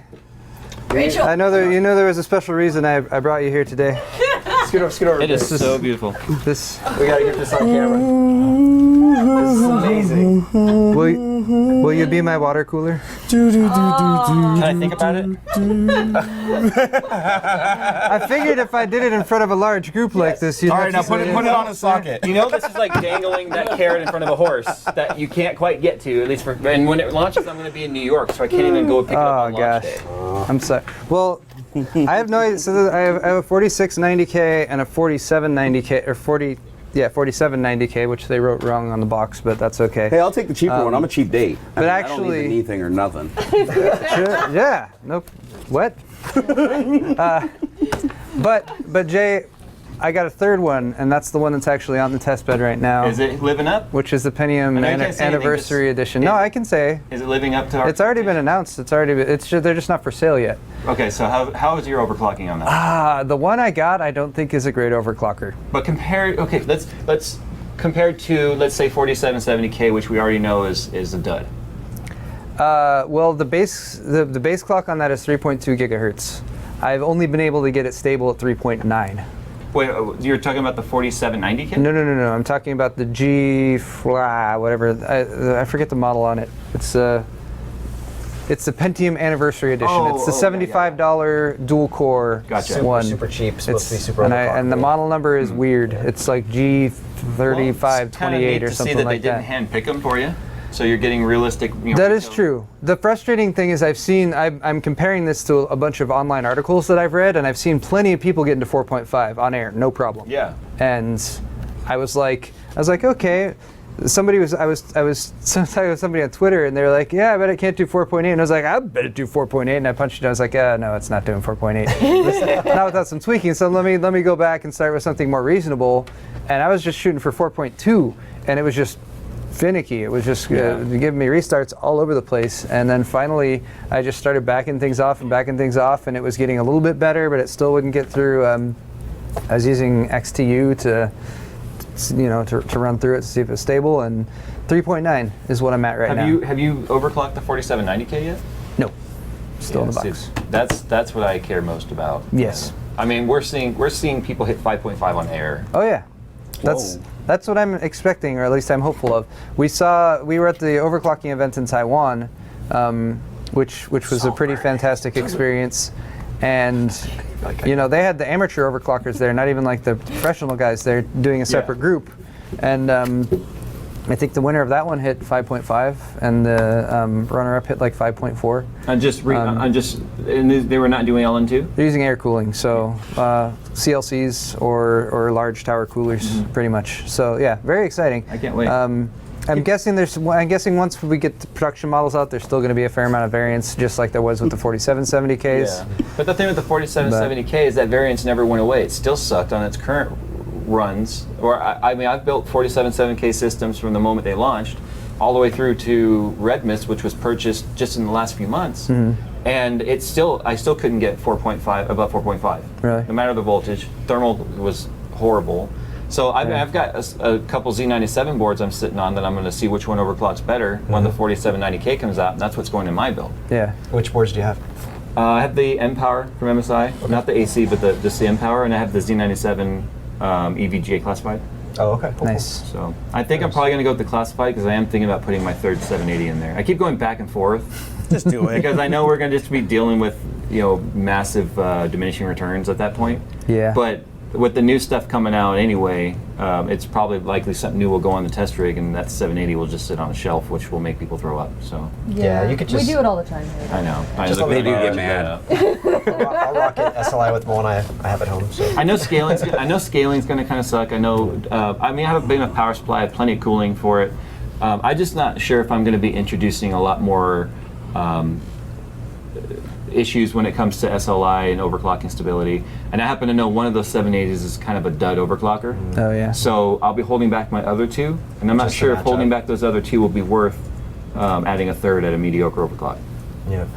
Rachel. I know there was a special reason I brought you here today. Scoot over. It is so beautiful. This We gotta get this on camera. This is amazing. will you be my water cooler? Can I think about it? I figured if I did it in front of a large group like this, you'd All have right, now to put say it on a socket. You know, this is like dangling that carrot in front of a horse that you can't quite get to, at least for. And when it launches, I'm going to be in New York, so I can't even go pick it up Oh on launch gosh, day. I'm sorry. Well, I have no idea. So I have a 4690K and a 4790K or 4790K, which they wrote wrong on the box, but that's okay. Hey, I'll take the cheaper one. I'm a cheap date. but I don't need actually- the knee thing or nothing. Sure, yeah. Nope. What? But Jay, I got a third one, and that's the one that's actually on the test bed right now. Is it living up? Which is the Pentium I know you can't say anything, Anniversary just- Edition. No, I can say. Is it living up to our? It's already been announced. They're just not for sale yet. Okay, so how is your overclocking on that? The one I got, I don't think is a great overclocker. But let's compared to, let's say, 4770K, which we already know is a dud. Well, the base clock on that is 3.2 gigahertz. I've only been able to get it stable at 3.9. Wait, you're talking about the 4790K? No. I'm talking about the G whatever. I forget the model on it. It's the Pentium Anniversary Edition. Oh, It's the okay, $75 dual core Gotcha. one. Super cheap. Supposed to be It's- super and the overclocked. model number is weird. It's like G3528 or something that like they that. didn't hand pick them for you, so you're getting realistic. That is true. The frustrating thing is I'm comparing this to a bunch of online articles that I've read, and I've seen plenty of people get into 4.5 on air, no problem. Yeah. And I was like, okay, somebody was I was talking with somebody on Twitter, and they were like, "Yeah, I bet it can't do 4.8." And I was like, "I bet it do 4.8." And I punched it. I was like, "No, it's not doing 4.8. Not without some tweaking." So let me go back and start with something more reasonable. And I was just shooting for 4.2, and it was just finicky. It was just giving me restarts all over the place. And then finally, I just started backing things off, and it was getting a little bit better, but it still wouldn't get through. I was using XTU to run through it to see if it's stable, and 3.9 is what I'm at right now. Have you overclocked the 4790K yet? No, still in the box. That's what I care most about. Yes. I mean, we're seeing people hit 5.5 on air. Oh yeah, that's what I'm expecting, or at least I'm hopeful of. We were at the overclocking event in Taiwan, which was a pretty fantastic experience, and they had the amateur overclockers there, not even like the professional guys. They're doing a separate group, and I think the winner of that one hit 5.5, and the runner-up hit like 5.4. And they were not doing LN2? They're using air cooling, so CLCs or large tower coolers, pretty much. So yeah, very exciting. I can't wait. I'm guessing once we get the production models out, there's still going to be a fair amount of variance, just like there was with the 4770Ks. Yeah. But the thing with the 4770K is that variance never went away. It still sucked on its current runs. Or I mean, I've built 4770K systems from the moment they launched, all the way through to Red Mist, which was purchased just in the last few months. Mm-hmm. And I still couldn't get 4.5 above 4.5. Really? No matter the voltage. Thermal was horrible. So I've got a couple Z97 boards I'm sitting on that I'm going to see which one overclocks better when the 4790K comes out, and that's what's going in my build. Yeah. Which boards do you have? I have the M-Power from MSI, not the AC, but just the M-Power, and I have the Z97 EVGA classified. Oh, okay. Cool. Nice. So I think I'm probably going to go with the classified because I am thinking about putting my third 780 in there. I keep going back and forth. Just do it. Because I know we're going to just be dealing with massive diminishing returns at that point. Yeah. But with the new stuff coming out anyway, it's probably likely something new will go on the test rig, and that 780 will just sit on a shelf, which will make people throw up. So Yeah, you could just. We do it all the time here. I know. Just let me do get mad. I'll rock it SLI with the one I have at home. So. I know scaling's going to kind of suck. I know. I have a big enough power supply. I have plenty of cooling for it. I'm just not sure if I'm going to be introducing a lot more issues when it comes to SLI and overclocking stability. And I happen to know one of those 780s is kind of a dud overclocker. Oh yeah. So I'll be holding back my other two, and I'm not Just to sure if match holding up. back those other two will be worth adding a third at a mediocre overclock. Yeah.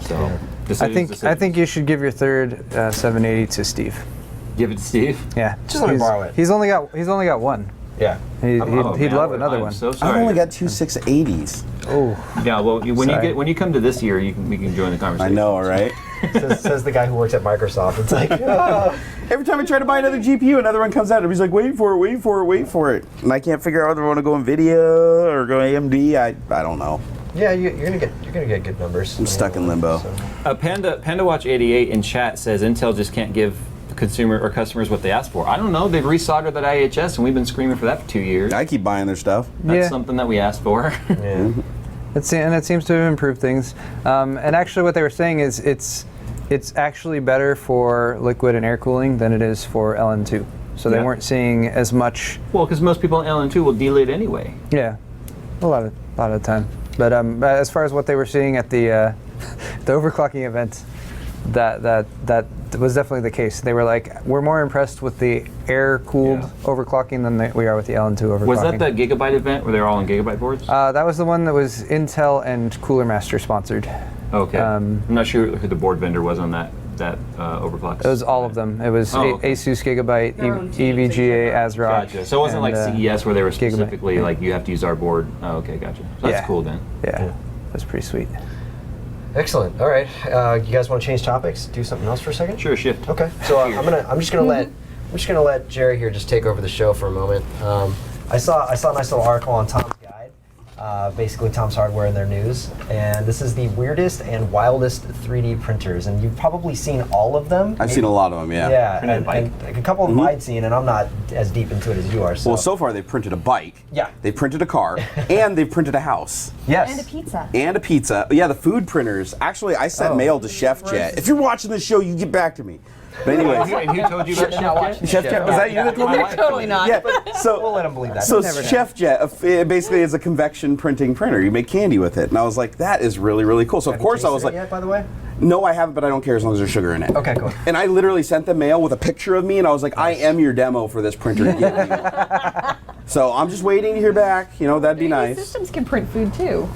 So I think you should give your third 780 to Steve. give it to Steve. Yeah. Just let me borrow it. He's only got one. Yeah. He'd love man, another I'm one. So I've sorry. only got two 680s. Oh. Yeah, well, Sorry. when you come to this year, we can join the I conversation. know, right? says the guy who works at Microsoft. It's like, Every time I try to buy another GPU, another one comes out, and he's like, wait for it. And I can't figure out whether I want to go NVIDIA or go AMD. I don't know. yeah, you're gonna get good numbers. I'm stuck in limbo. So. Panda Watch 88 in chat says Intel just can't give the consumer or customers what they asked for. I don't know. They've resoldered that IHS, and we've been screaming for that for 2 years. I keep buying their stuff. That's Yeah. something that we asked for. Yeah. And it seems to have improved things. And actually, what they were saying is it's actually better for liquid and air cooling than it is for LN2. So they Yeah. weren't seeing as much. Well, because most people on LN2 will delay it anyway. Yeah, a lot of the time. But as far as what they were seeing at the the overclocking event, that was definitely the case. They were like, we're more impressed with the air-cooled overclocking than we are with the LN2 overclocking. Was that the Gigabyte event where they were all on Gigabyte boards? That was the one that was Intel and Cooler Master sponsored. Okay. I'm not sure who the board vendor was on that overclock. It was all of them. It was okay. Asus Gigabyte, Their own teams, EVGA, ASRock. Gotcha. So it wasn't like and, CES where they were Gigabyte. specifically like, you have to use our board. Oh, okay, gotcha. So that's Yeah. cool then. Yeah, that's pretty sweet. Excellent. All right. You guys want to change topics? Do something else for a second? Sure, shift. Okay. So I'm just gonna let Jerry here just take over the show for a moment. I saw a nice little article on Tom's Guide, basically Tom's Hardware and their news, and this is the weirdest and wildest 3D printers, and you've probably seen all of them. I've seen a lot of them, yeah. Yeah, Printed and, a bike. and like a couple of them I'd seen, and I'm not as deep into it as you are. So. Well, so far they've printed a bike. Yeah. They printed a car, and they've printed a house. Yes. And a pizza. And a pizza. Yeah, the food printers. Actually, I sent mail to Chef Jet. If you're watching this show, you get back to me. But anyways, And who told you about Should've not watched Chef Jet, was that you that told me? Totally not. Yeah. So We'll let him believe that. So Never know. Chef Jet it basically is a convection printing printer. You make candy with it, and I was like, that is really really cool. So of course I was like, yet, by the way? no, I haven't, but I don't care as long as there's sugar in it. Okay, cool. And I literally sent them mail with a picture of me, and I was like, I am your demo for this printer. Get me. So I'm just waiting to hear back. You know, that'd be nice. Systems can print food too.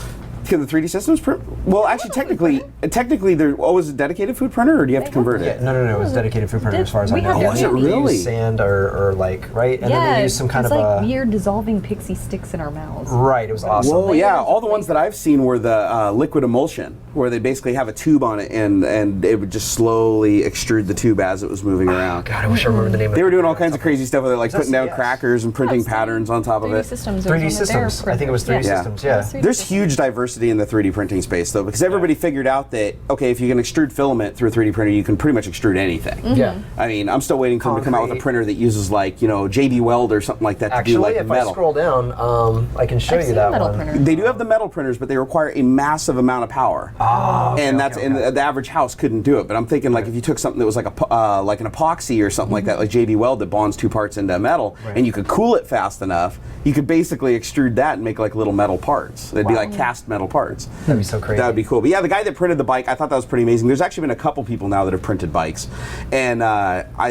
Can the 3D systems print? Well, actually, technically, there always a dedicated food printer, or do you have to convert it? No. It was dedicated food printer as far as I We know. have Was it candy. They really? use sand or like, right? And then they use some kind it's of like a... weird dissolving pixie sticks in our mouths. Right, it was awesome. Well, Layers yeah, of all the ones flavor. that I've seen were the liquid emulsion, where they basically have a tube on it, and it would just slowly extrude the tube as it was moving around. God, I wish I remember the name of They it. were doing all kinds of crazy stuff with it, like putting down yes. crackers and printing patterns on top of 3D it. systems. 3D systems. I think it was 3D Yeah. systems, yeah. There's huge diversity in the 3D printing space, though, because everybody figured out that, okay, if you can extrude filament through a 3D printer, you can pretty much extrude anything. Yeah. I mean, I'm still waiting for them to come out with a Concrete. printer that uses, like, you know, JB Weld or something like that to do, Actually, like, if metal. I scroll down, I can show I've you seen that metal one. printer. They do have the metal printers, but they require a massive amount of power. And that's and the average house couldn't do it. But I'm thinking, like, if you took something that was like like an epoxy or something like that, like JB Weld that bonds two parts into metal, and you could cool it fast enough, you could basically extrude that and make like little metal parts. They'd be like cast metal parts. That'd be so crazy. That would be cool. But yeah, the guy that printed the bike, I thought that was pretty amazing. There's actually been a couple people now that have printed bikes, and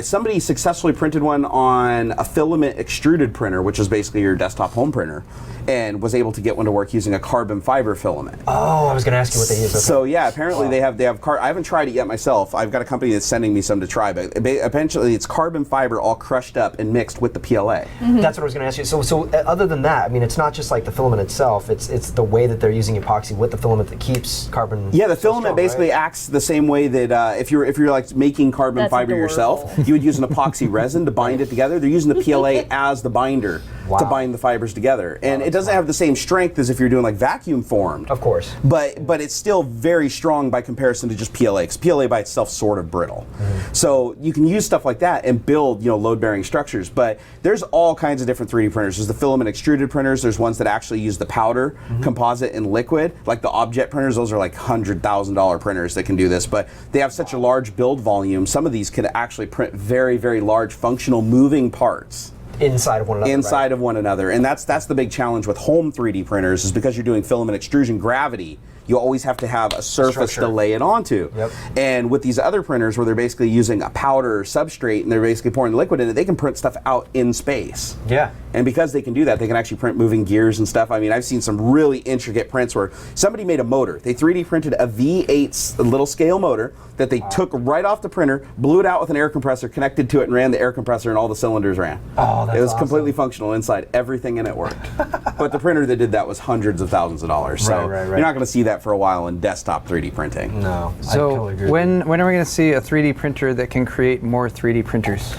somebody successfully printed one on a filament extruded printer, which is basically your desktop home printer, and was able to get one to work using a carbon fiber filament. Oh, I was going to ask you what they use. Okay. So yeah, apparently they have I haven't tried it yet myself. I've got a company that's sending me some to try, but eventually it's carbon fiber all crushed up and mixed with the PLA. That's what I was going to ask you. So other than that, I mean, it's not just like the filament itself. It's the way that they're using epoxy with the filament that keeps carbon. Yeah, the so filament strong, basically right? acts the same way that if you're like making carbon That's fiber adorable. yourself, you would use an epoxy resin to bind it together. They're using the PLA as the binder to bind the fibers together, and it doesn't have the same strength as if you're doing like vacuum formed. Of course. But it's still very strong by comparison to just PLA, because PLA by itself is sort of brittle. So you can use stuff like that and build, you know, load-bearing structures. But there's all kinds of different 3D printers. There's the filament extruded printers. There's ones that actually use the powder, composite, and liquid. Like the object printers, those are like $100,000 printers that can do this. But they have such a large build volume. Some of these can actually print very, very large functional moving parts. Inside of one another. Inside of one another, and that's the big challenge with home 3D printers, is because you're doing filament extrusion gravity, you always have to have a surface Structure. to lay it onto. Yep. And with these other printers where they're basically using a powder substrate and they're basically pouring liquid in it, they can print stuff out in space. Yeah. And because they can do that, they can actually print moving gears and stuff. I mean, I've seen some really intricate prints where somebody made a motor. They 3D printed a V8 little scale motor that they took right off the printer, blew it out with an air compressor, connected to it, and ran the air compressor, and all the cylinders ran. Oh, that's It was awesome. completely functional inside. Everything in it worked. But the printer that did that was hundreds of thousands of dollars. So Right. you're not going to see that for a while in desktop 3D printing. No. I So totally agree with when are we going to see a 3D printer that can create more 3D printers?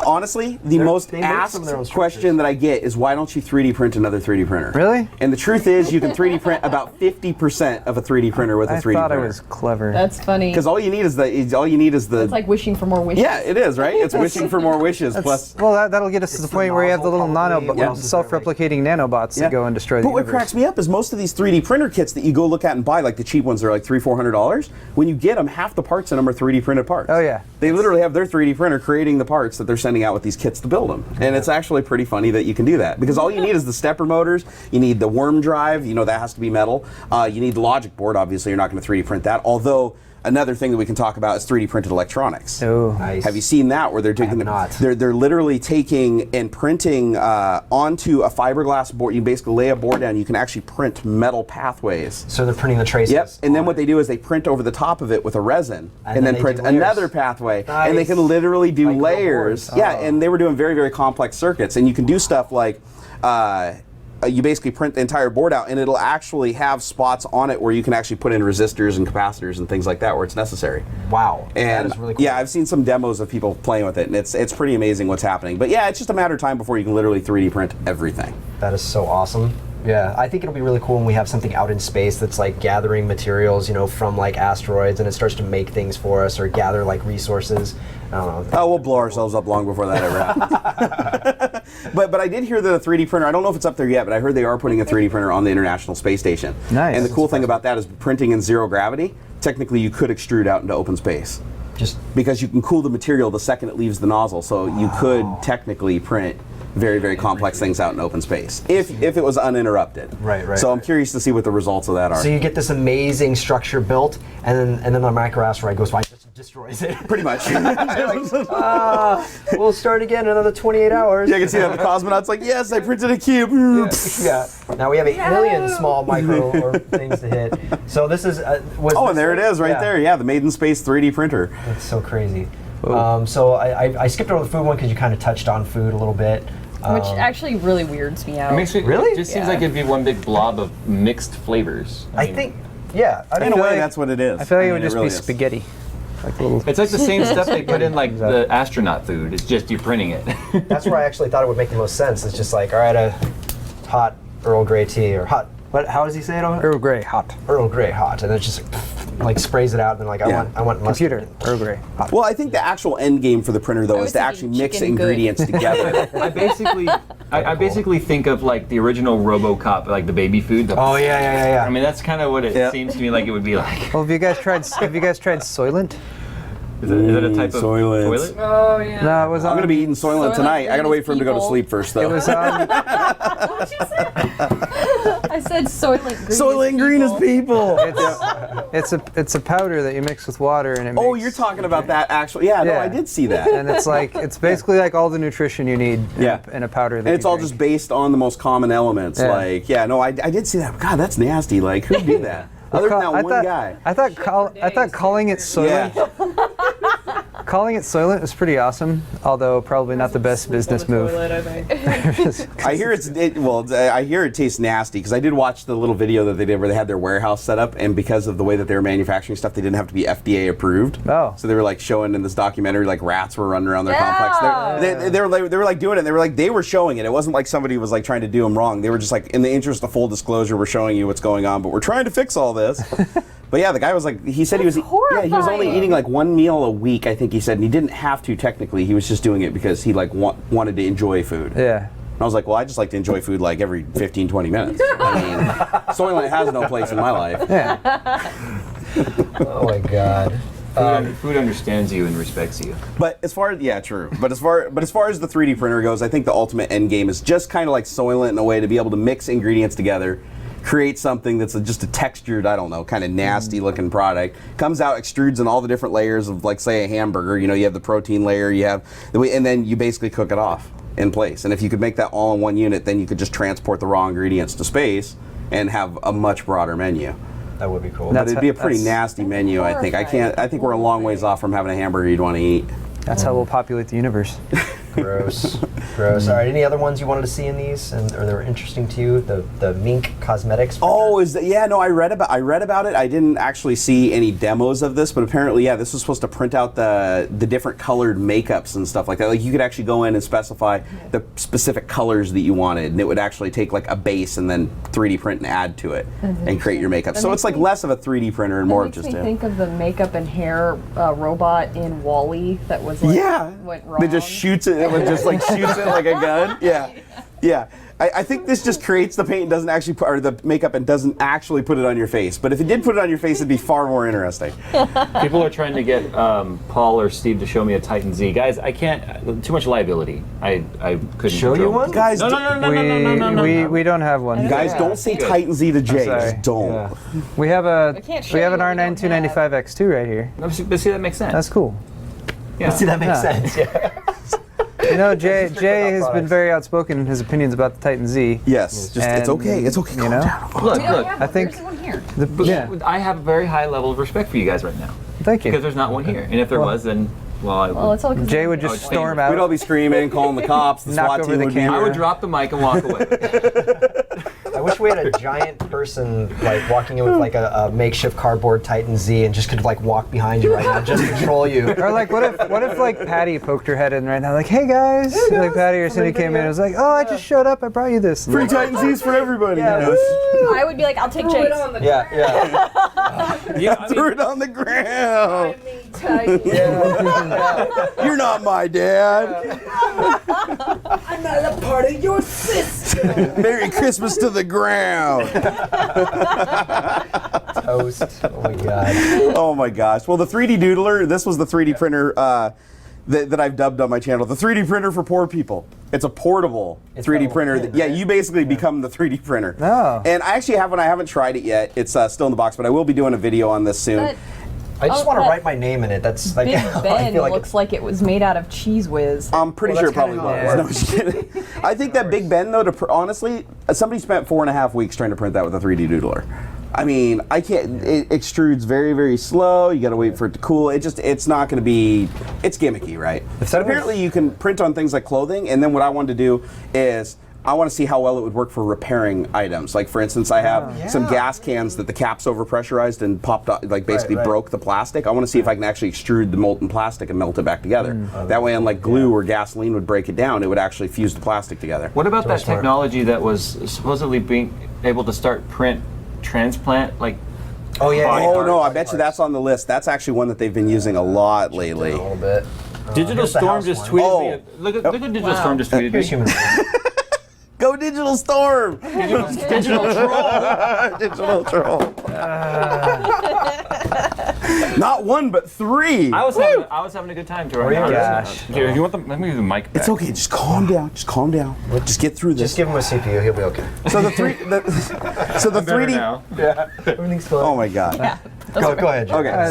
Honestly, the most they make some asked of their own question that I get is, why don't you 3D print another 3D printer? Really? And the truth is, you can 3D print about 50% of a 3D printer with a I 3D thought printer. I was clever. That's funny. Because all you need is the. It's like wishing for more wishes. Yeah, it is, right? It's wishing for more wishes. Plus, Well, that'll get us to the the point where you have the little nozzle probably. What else is there, self-replicating nanobots that go and destroy the But what universe. cracks me up is most of these 3D printer kits that you go look at and buy, like the cheap ones, they're like $300-400. When you get them, half the parts in them are 3D printed parts. Oh, yeah. They literally have their 3D printer creating the parts that they're sending out with these kits to build them. And it's actually pretty funny that you can do that, because all you need is the stepper motors, you need the worm drive, you know, that has to be metal. You need the logic board, obviously you're not going to 3D print that, although another thing that we can talk about is 3D printed electronics. Oh. Nice. Have you seen that, where they're taking not. they're literally taking and printing onto a fiberglass board? You basically lay a board down, you can actually print metal pathways. So they're printing the traces. Yep, and then what they do is they print over the top of it with a resin, and then then they print do layers. another pathway, and they Nice. can literally do Like real layers. boards. Yeah, Oh. and they were doing very, very complex circuits, and you can do stuff like you basically print the entire board out, and it'll actually have spots on it where you can actually put in resistors and capacitors and things like that where it's necessary. Wow. And that is really cool. yeah, I've seen some demos of people playing with it, and it's pretty amazing what's happening. But yeah, it's just a matter of time before you can literally 3D print everything. That is so awesome. Yeah, I think it'll be really cool when we have something out in space that's like gathering materials, you know, from like asteroids, and it starts to make things for us or gather like resources. I don't know. Oh, we'll blow ourselves up long before that ever happens. But I did hear that a 3D printer, I don't know if it's up there yet, but I heard they are putting a 3D printer on the International Space Station. Nice. And the cool thing about that is printing in zero gravity, technically you could extrude out into open space. Just because you can cool the material the second it leaves the nozzle, so you could technically print very, very complex things out in open space if it was uninterrupted. Right. So I'm curious to see what the results of that are. so you get this amazing structure built, and then the microasteroid goes by and just destroys it. Pretty much. We'll start again in another 28 hours. Yeah, I can see that the cosmonaut's like, yes, I printed a cube. Yeah. Now we have 8 million small micro or things to hit. So this is. And there it is, right there. Yeah, the Made in Space 3D printer. That's so crazy. So I skipped over the food one because you kind of touched on food a little bit. Which actually really weirds me out. It makes me, Really? It just seems like it'd be one big blob of mixed flavors. I think, yeah. I In a mean, way, that's what it is. I feel like it would mean, just really be is. spaghetti. Like little. it's like the same stuff they put in like the astronaut food. It's just you're printing it. that's where I actually thought it would make the most sense. It's just like, all right, a hot Earl Grey tea or hot. How does he say it? Earl Grey, hot. Earl Grey hot, and it just like sprays it out, and then like Yeah. I want Computer, mustard. Earl Grey, hot. Well, I think the actual end game for the printer, though, I is was to actually thinking mix chicken good. ingredients together. I basically think of like the original RoboCop, like the baby food. Oh yeah. I mean, that's kind of what it Yeah. seems to me like it would be like. Well, have you guys tried Soylent? Is it a type of Soylent. toilet? Oh yeah. No, it was on. I'm going to be eating Soylent Soylent tonight. I got to wait for him to go to people. sleep first, though. It was on. What'd you say? I said Soylent Green. Soylent Green is people. It's a powder that you mix with water and it. Oh, makes, you're talking about that actual. Yeah, no, Yeah. I did see that. And it's basically like all the nutrition you need in a powder. That And it's you all drink. just based on the most common elements. Yeah. I did see that. God, that's nasty. Like, who'd do that? Other than that one guy. I thought calling it Soylent. Yeah. Calling it Soylent was pretty awesome, although probably not the best business move. I hear I hear it tastes nasty because I did watch the little video that they did where they had their warehouse set up, and because of the way that they were manufacturing stuff, they didn't have to be FDA approved. Oh. So they were like showing in this documentary like rats were running around their complex. Yeah. They were like doing it. They were showing it. It wasn't like somebody was like trying to do them wrong. They were just like, in the interest of full disclosure, we're showing you what's going on, but we're trying to fix all this. But yeah, the guy was like, he said he was only horrifying. eating like one meal a week, I think he said, and he didn't have to technically. He was just doing it because he like wanted to enjoy food. Yeah. And I was like, well, I just like to enjoy food like every 15, 20 minutes. I mean, Soylent has no place in my life. Yeah. Oh my god. Food understands you and respects you. But as far as true. But as far as the 3D printer goes, I think the ultimate end game is just kind of like Soylent in a way to be able to mix ingredients together, create something that's just a textured, I don't know, kind of nasty looking product. Comes out, extrudes in all the different layers of, like, say, a hamburger. You know, you have the protein layer, and then you basically cook it off in place. And if you could make that all in one unit, then you could just transport the raw ingredients to space and have a much broader menu. That would be cool. But it'd be a pretty nasty menu, I think. I think we're a long ways off from having a hamburger you'd want to eat. That's how we'll populate the universe. Gross. Gross. All right, any other ones you wanted to see in these, or they were interesting to you? The Mink Cosmetics. Oh, is that? Yeah, no, I read about it. I didn't actually see any demos of this, but apparently, yeah, this was supposed to print out the different colored makeups and stuff like that. Like, you could actually go in and specify the specific colors that you wanted, and it would actually take like a base and then 3D print and add to it and create your makeup. So it's like less of a 3D printer and more of just Makes me a. think of the makeup and hair robot in WALL-E that was like went wrong. It just shoots it. It just like shoots it like a gun. Yeah. I think this just creates the paint and doesn't actually or the makeup and doesn't actually put it on your face. But if it did put it on your face, it'd be far more interesting. People are trying to get Paul or Steve to show me a Titan Z. Guys, I can't. Too much liability. I couldn't Show you control. one? Guys, We don't have one. guys, don't say Titan Z to Jay. sorry. Just don't. Yeah. We have I can't show an you what we don't R9 295X2 right here. But see, that makes sense. That's cool. yeah. See, that makes Yeah. sense. Yeah. You know, Jay strict has about been products. very outspoken in his opinions about the Titan Z. Yes, just it's And, okay. It's okay. you Calm know? down. Look, We don't look. have I one. think- There's one here. Yeah. I have a very high level of respect for you guys right now Thank because you. there's not one here, and if there was, then I would. Well, it's all 'cause Jay of- would Oh, just it's storm dangerous. We'd all out. be screaming, calling the cops. The Knock SWAT over team the would be camera. I here. would drop the mic and walk away. I wish we had a giant person like walking in with like a makeshift cardboard Titan Z and just could like walk behind you right now, just control you. Or like, what if like Patty poked her head in right now, like, hey guys, like Patty or Cindy came in and was like, oh, I just showed up, I brought you this. Free Titan Z's for everybody. Yeah. You know? I would be like, I'll take Jay's. Yeah. Yeah, I Threw mean, it on the ground. Yeah. You're not my dad. I'm not a part of your system. Merry Christmas to the ground. toast. Oh my god. Oh my gosh. Well, the 3D Doodler, this was the 3D printer that I've dubbed on my channel. The 3D printer for poor people. It's a portable 3D printer. You basically become the 3D printer. Oh. And I actually have one. I haven't tried it yet. It's still in the box, but I will be doing a video on this soon. But I just want to write my name in it. That's like Big I Ben feel like looks like it was made out of Cheese Whiz. I'm pretty Well, sure it that's probably kinda how it was. No, I'm just kidding. I think that Big Ben, though, honestly, somebody spent 4.5 weeks trying to print that with a 3D Doodler. I mean, I can't. It extrudes very, very slow. You got to wait for it to cool. It's not going to be. It's gimmicky, right? But apparently, you can print on things like clothing. And then what I wanted to do is I want to see how well it would work for repairing items. Like, for instance, I have some gas cans that the cap's overpressurized and popped up, like basically broke the plastic. I want to see if I can actually extrude the molten plastic and melt it back together. That way, unlike glue or gasoline would break it down, it would actually fuse the plastic together. What about that technology that was supposedly being able to start print transplant, like? Oh yeah. Oh no, I bet you that's on the list. That's actually one that they've been using a lot lately. A little bit. Digital here's the Storm house just one. tweeted me. Look at Digital Storm just tweeted Here's me. human. Go Digital Storm! Digital Troll. Digital Troll. Not one, but three. I was having a good time to run. Gosh. Here, you want the? Let me give the mic back. It's okay. Just calm down. Just calm down. Just get through this. Just give him a CPU. He'll be okay. So the 3D. Now. Yeah. Everything's fine. Oh my God. Go ahead. Jim. Okay,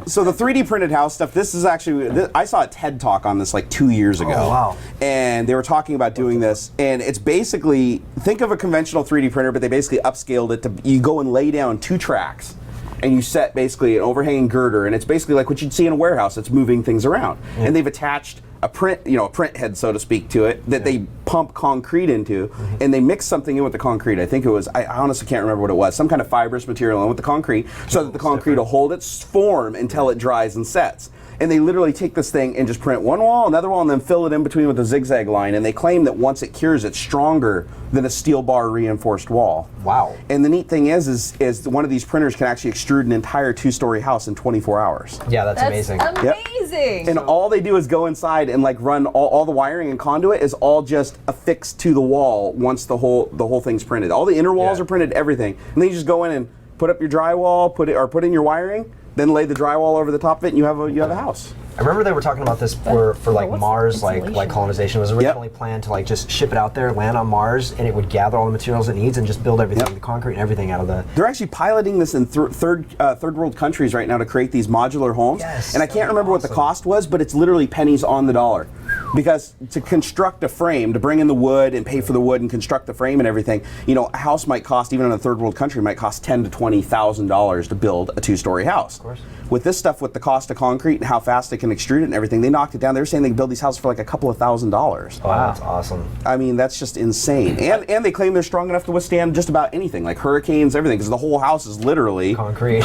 so the 3D printed house stuff, this is actually, I saw a TED Talk on this like 2 years ago. Oh, wow. And they were talking about doing this, and it's basically, think of a conventional 3D printer, but they basically upscaled it to, you go and lay down 2 tracks, and you set basically an overhanging girder, and it's basically like what you'd see in a warehouse that's moving things around. And they've attached a print, a print head, so to speak, to it that they pump concrete into, and they mix something in with the concrete. I think it was, I honestly can't remember what it was, some kind of fibrous material in with the concrete, so that the concrete will hold its form until it dries and sets. And they literally take this thing and just print one wall, another wall, and then fill it in between with a zigzag line. And they claim that once it cures, it's stronger than a steel bar reinforced wall. Wow. And the neat thing is one of these printers can actually extrude an entire 2-story house in 24 hours. Yeah, that's amazing. Amazing. And all they do is go inside and like run all the wiring and conduit is all just affixed to the wall once the whole thing's printed. All the inner walls are printed, everything. And then you just go in and put up your drywall, put in your wiring, then lay the drywall over the top of it, and you have a house. I remember they were talking about this for like what's Mars, the like insulation? colonization. It was originally planned to like just ship it out there, land on Mars, and it would gather all the materials it needs and just build everything, the concrete and everything out of the. They're actually piloting this in third world countries right now to create these modular homes. Yes, and I can't remember what the cost was, but it's literally pennies on the dollar. Because to construct a frame, to bring in the wood and pay for the wood and construct the frame and everything, a house might cost, even in a third world country, might cost $10,000 to $20,000 to build a 2-story house. Of course. With this stuff, with the cost of concrete and how fast they can extrude it and everything, they knocked it down. They were saying they could build these houses for like a couple of $1,000s. Wow, that's awesome. I mean, that's just insane. And they claim they're strong enough to withstand just about anything, like hurricanes, everything, because the whole house is literally concrete,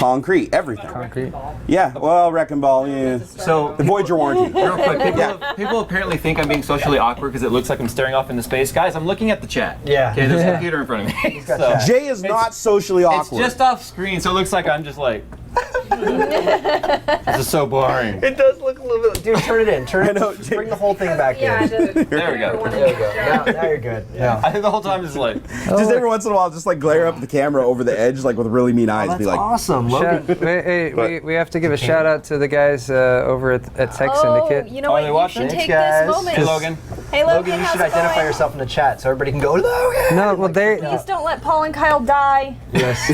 everything. Concrete. Yeah, well, wrecking ball, yeah. So Avoid your warranty. real quick, people apparently think I'm being socially awkward because it looks like I'm staring off into space. Guys, I'm looking at the chat. Yeah. Okay, there's a computer in front of me. So Jay is not socially it's awkward. just off screen, so it looks like I'm just like. This is so boring. It does look a little bit. Dude, turn it in. Turn it. Just bring the whole thing back in. There we go. There we go. Now you're good. Yeah. I think the whole time just like. Just every once in a while, just like glare up at the camera over the edge, like with really mean eyes. That's be like, awesome. Logan. We have to give a shout out to the guys over at Tech Syndicate. You know what? they You watching? should Thanks, take guys. this moment. Hey, Logan. Hey, Logan, Logan, you how's should it identify going? yourself in the chat so everybody can go, Logan! No, well they. Please don't let Paul and Kyle die. Yes.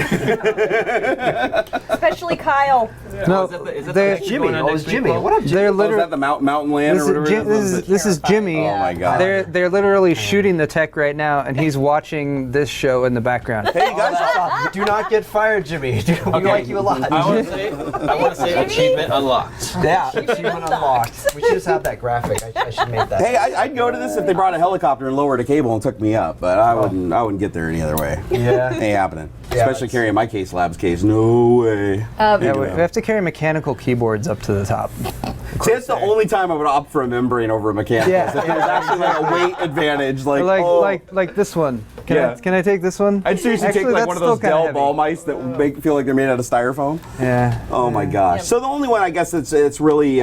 Especially Kyle. No, Is that the they- next Jimmy. going on Oh, next it's week, Jimmy. Paul? What up, Jimmy? they're oh, is literally. that the Mountain Land or whatever it is? This is Jimmy. Oh my God. They're literally shooting the tech right now, and he's watching this show in the background. Hey, guys. Do not get fired, Jimmy. We like you a lot. I want to say achievement unlocked. Yeah, achievement unlocked. We should just have that graphic. I should make that. Hey, I'd go to this if they brought a helicopter and lowered a cable and took me up, but I wouldn't get there any other way. Yeah. Ain't happening. Yeah, Especially carrying my case lab's case. No way. Yeah, we have to carry mechanical keyboards up to the top. See, that's the only time I would opt for a membrane over a mechanical. Yeah. If there's actually like a weight advantage, like Like this one. Can Yeah. can I take this one? I'd seriously Actually, take like that's one of those still kinda Dell heavy. ball mice that feel like they're made out of styrofoam. Yeah. Oh my gosh! So the only one I guess that's really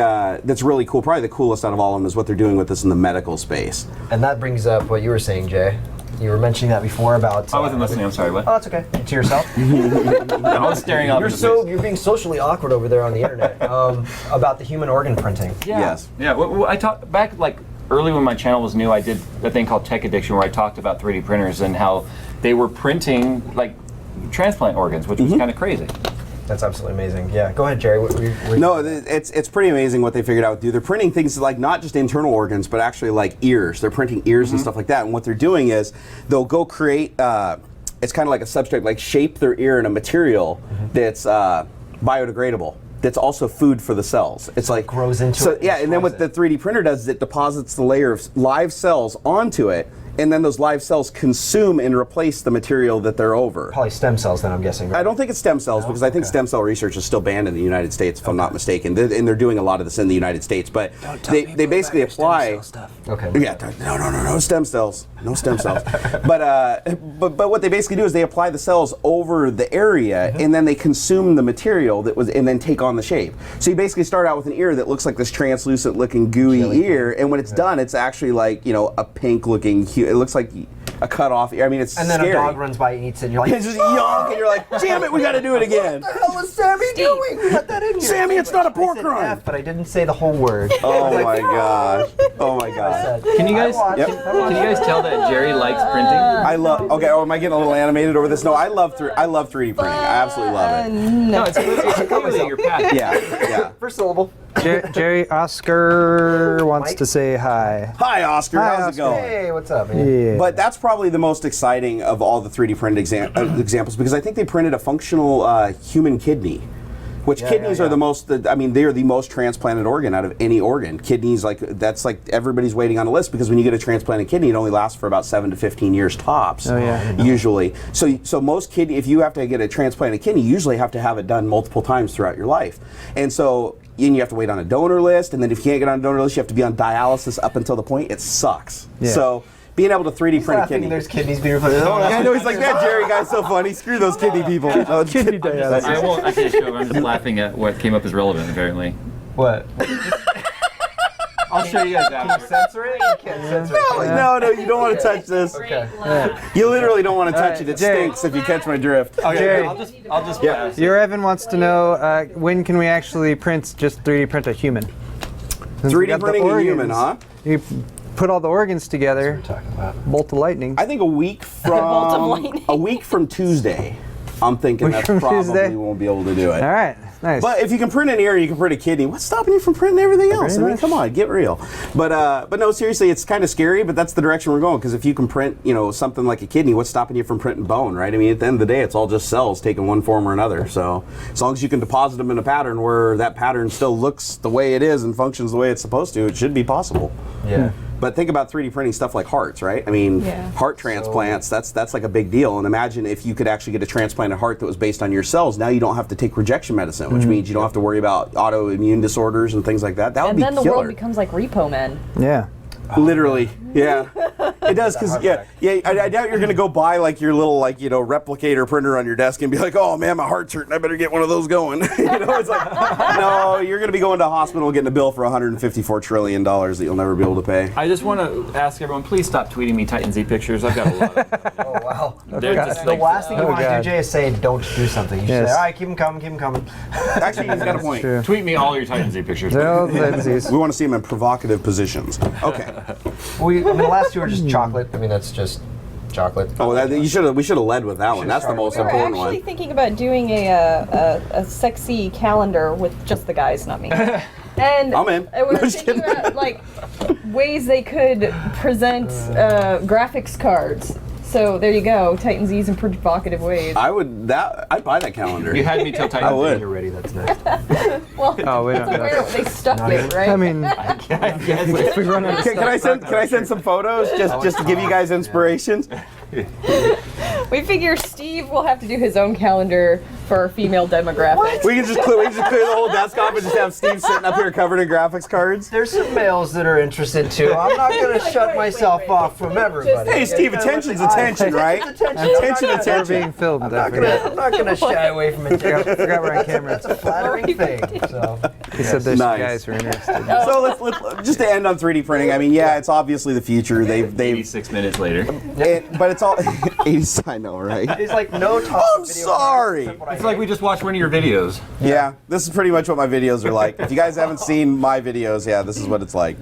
cool, probably the coolest out of all of them, is what they're doing with this in the medical space. And that brings up what you were saying, Jay. You were mentioning that before about. I wasn't listening. I'm sorry. What? Oh, that's okay. To yourself. I was staring off. You're being socially awkward over there on the internet about the human organ printing. Yeah. Yes. Yeah. Well, I talked back like early when my channel was new. I did a thing called Tech Addiction where I talked about 3D printers and how they were printing like transplant organs, which was kind of crazy. That's absolutely amazing. Yeah, go ahead, Jerry. No, it's pretty amazing what they figured out to do. They're printing things like not just internal organs, but actually like ears. They're printing ears and stuff like that. And what they're doing is they'll go create, it's kind of like a substrate, like shape their ear in a material that's biodegradable. That's also food for the cells. It's like grows into it. Yeah, and then what the 3D printer does is it deposits the layer of live cells onto it, and then those live cells consume and replace the material that they're over. Probably stem cells, then I'm guessing. Right? I don't think it's stem cells because I think stem cell research is still banned in the United States, if I'm not mistaken. And they're doing a lot of this in the United States, but they basically apply. Okay. Yeah, no stem cells, no stem cells. but what they basically do is they apply the cells over the area, and then they consume the material that was, and then take on the shape. So you basically start out with an ear that looks like this translucent-looking gooey ear, and when it's done, it's actually like a pink-looking. It looks like a cut off ear. I mean, it's and then scary. a dog runs by and eats it, and you're like, it's just yonk, and you're like, damn it, we got to do it again. What the hell is Sammy doing? We got that in here. Sammy, it's not a pork I said rind. F, but I didn't say the whole word. Oh my gosh. Oh my gosh. Can you guys tell that Jerry likes printing? I love. Okay. Oh, am I getting a little animated over this? No, I love 3D printing. I absolutely love it. No, it's clearly your passion. Yeah. First syllable. Jerry, Oscar wants to say hi. Hi, Oscar. Hi, How's it going? Hey, what's up, man? Yeah. But that's probably the most exciting of all the 3D printed examples because I think they printed a functional human kidney. Which kidneys are the most, they are the most transplanted organ out of any organ. Kidneys, that's like everybody's waiting on a list because when you get a transplanted kidney, it only lasts for about 7 to 15 years tops, usually. So most kidney, if you have to get a transplanted kidney, you usually have to have it done multiple times throughout your life. And so you have to wait on a donor list, and then if you can't get on a donor list, you have to be on dialysis up until the point it sucks. Yeah. So being able to 3D print a kidney. There's kidneys being replaced. I know, he's like, that Jerry guy's so funny. Screw those kidney people. No, Kidney dialysis. I won't actually show. I'm just laughing at what came up as relevant, apparently. What? I'll show you guys Can you after. censor it? You can't censor it. No, you don't want to touch this. Okay. You literally don't want to touch it. It Jerry. stinks if you catch my drift. Jerry, I'll just pass. your Evan wants to know when can we actually just 3D print a human? Since we 3D got the printing a human, organs, huh? You put all the organs together, Talking about. bolt of lightning. I think a week from Tuesday. I'm thinking Week that from probably Tuesday? won't be able to do it. All right, nice. But if you can print an ear, you can print a kidney. What's stopping you from printing everything else? Pretty I mean, much. come on, get real. But no, seriously, it's kind of scary. But that's the direction we're going. Because if you can print, something like a kidney, what's stopping you from printing bone, right? I mean, at the end of the day, it's all just cells taking one form or another. So as long as you can deposit them in a pattern where that pattern still looks the way it is and functions the way it's supposed to, it should be possible. Yeah. But think about 3D printing stuff like hearts, right? I mean, heart transplants, that's like a big deal. And imagine if you could actually get a transplanted heart that was based on your cells. Now you don't have to take rejection medicine, which means you don't have to worry about autoimmune disorders and things like that. That would be And then killer. the world becomes like Repo Man. yeah. Literally, yeah. It does, because, I doubt you're going to go buy, like, your little, replicator printer on your desk and be like, oh, man, my heart's hurting, I better get one of those going. It's like, no, you're going to be going to a hospital getting a bill for $154 trillion that you'll never be able to pay. I just want to ask everyone, please stop tweeting me Titan Z pictures. I've got a lot of them. Oh, wow. They're just The like, last thing you want to God. do, Jay, is say don't do something. You should Yes. say, all right, keep them coming. Actually, he's got a point. True. tweet me all your Titan Z pictures. No, Lindsay's. We want to see him in provocative positions. Okay. The last two are just chocolate. I mean, that's just chocolate. Oh, we should have led with that one. That's the most We were important actually one. thinking about doing a sexy calendar with just the guys, not me. And I'm in. we were No, just thinking kidding. about ways they could present graphics cards. So there you go, Titan Z's in provocative ways. I'd buy that calendar. You had me till I Titan would. You're ready. That's next. Well, Oh, we that's don't where they stuck it, right? I mean, if we run out of Can I send some photos just to give you guys inspirations? We figure Steve will have to do his own calendar for our female demographic. We can just clear the whole desk off and just have Steve sitting up here covered in graphics cards. There's some males that are interested too. I'm not going to shut myself off from everybody. Hey, Steve, attention's attention, right? Attention. We're being filmed. I'm not going to shy away from it. I forgot we're on camera. That's a flattering thing. So. He said there's Nice. some guys who are interested. So let's just to end on 3D printing. I mean, yeah, it's obviously the future. They've 86 minutes later. but it's all 80. I know, right? It's like no talk. I'm sorry. It's like we just watched one of your videos. Yeah, this is pretty much what my videos are like. If you guys haven't seen my videos, yeah, this is what it's like.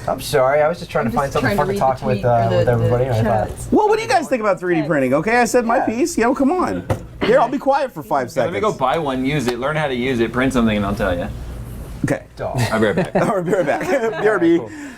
I'm sorry. I was just trying to find something fun to talk with everybody. And I thought, Well, what do you guys think about 3D printing? Okay, I said my piece. You know, come on. Here, I'll be quiet for 5 seconds. Let me go buy one, use it, learn how to use it, print something, and I'll tell you. Okay. I'll be right back. All right, be right back. BRB.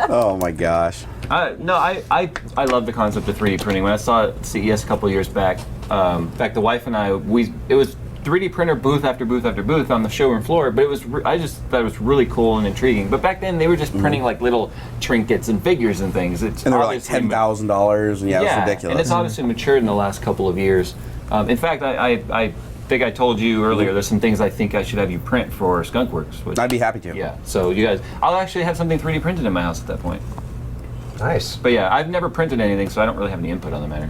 Oh my gosh. No, I love the concept of 3D printing. When I saw it at CES a couple years back, in fact, the wife and I, it was 3D printer booth after booth after booth on the showroom floor, but I just thought it was really cool and intriguing. But back then, they were just printing like little trinkets and figures and things. And they were like $10,000, and yeah, it was ridiculous. And it's obviously matured in the last couple of years. In fact, I think I told you earlier, there's some things I think I should have you print for Skunkworks. Which, I'd be happy to. Yeah, so you guys, I'll actually have something 3D printed in my house at that point. nice. But yeah, I've never printed anything, so I don't really have any input on the matter.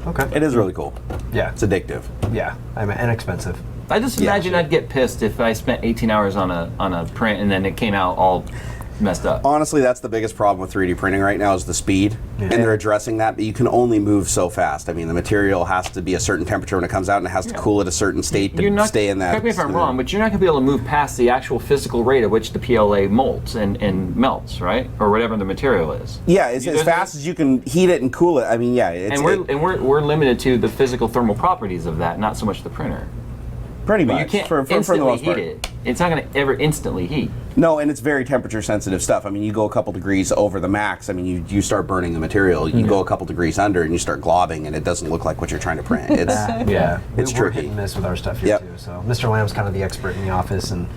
Okay. It is really cool. Yeah. It's addictive. Yeah. I mean, inexpensive. I just imagine I'd get pissed if I spent 18 hours on a print and then it came out all messed up. Honestly, that's the biggest problem with 3D printing right now is the speed, and they're addressing that. But you can only move so fast. I mean, the material has to be a certain temperature when it comes out, and it has to cool at a certain state to stay in that. Correct me if I'm wrong, but you're not going to be able to move past the actual physical rate at which the PLA molds and melts, right, or whatever the material is. Yeah, as fast as you can heat it and cool it. I mean, yeah, it's, we're limited to the physical thermal properties of that, not so much the printer. pretty But much. you can't for the instantly most heat part. it. It's not going to ever instantly heat. No, and it's very temperature sensitive stuff. I mean, you go a couple degrees over the max, I mean, you start burning the material. You go a couple degrees under and you start globbing, and it doesn't look like what you're trying to print. It's it's We're tricky. hit and miss with our stuff here too. So Mr. Lamb's kind of the expert in the office, and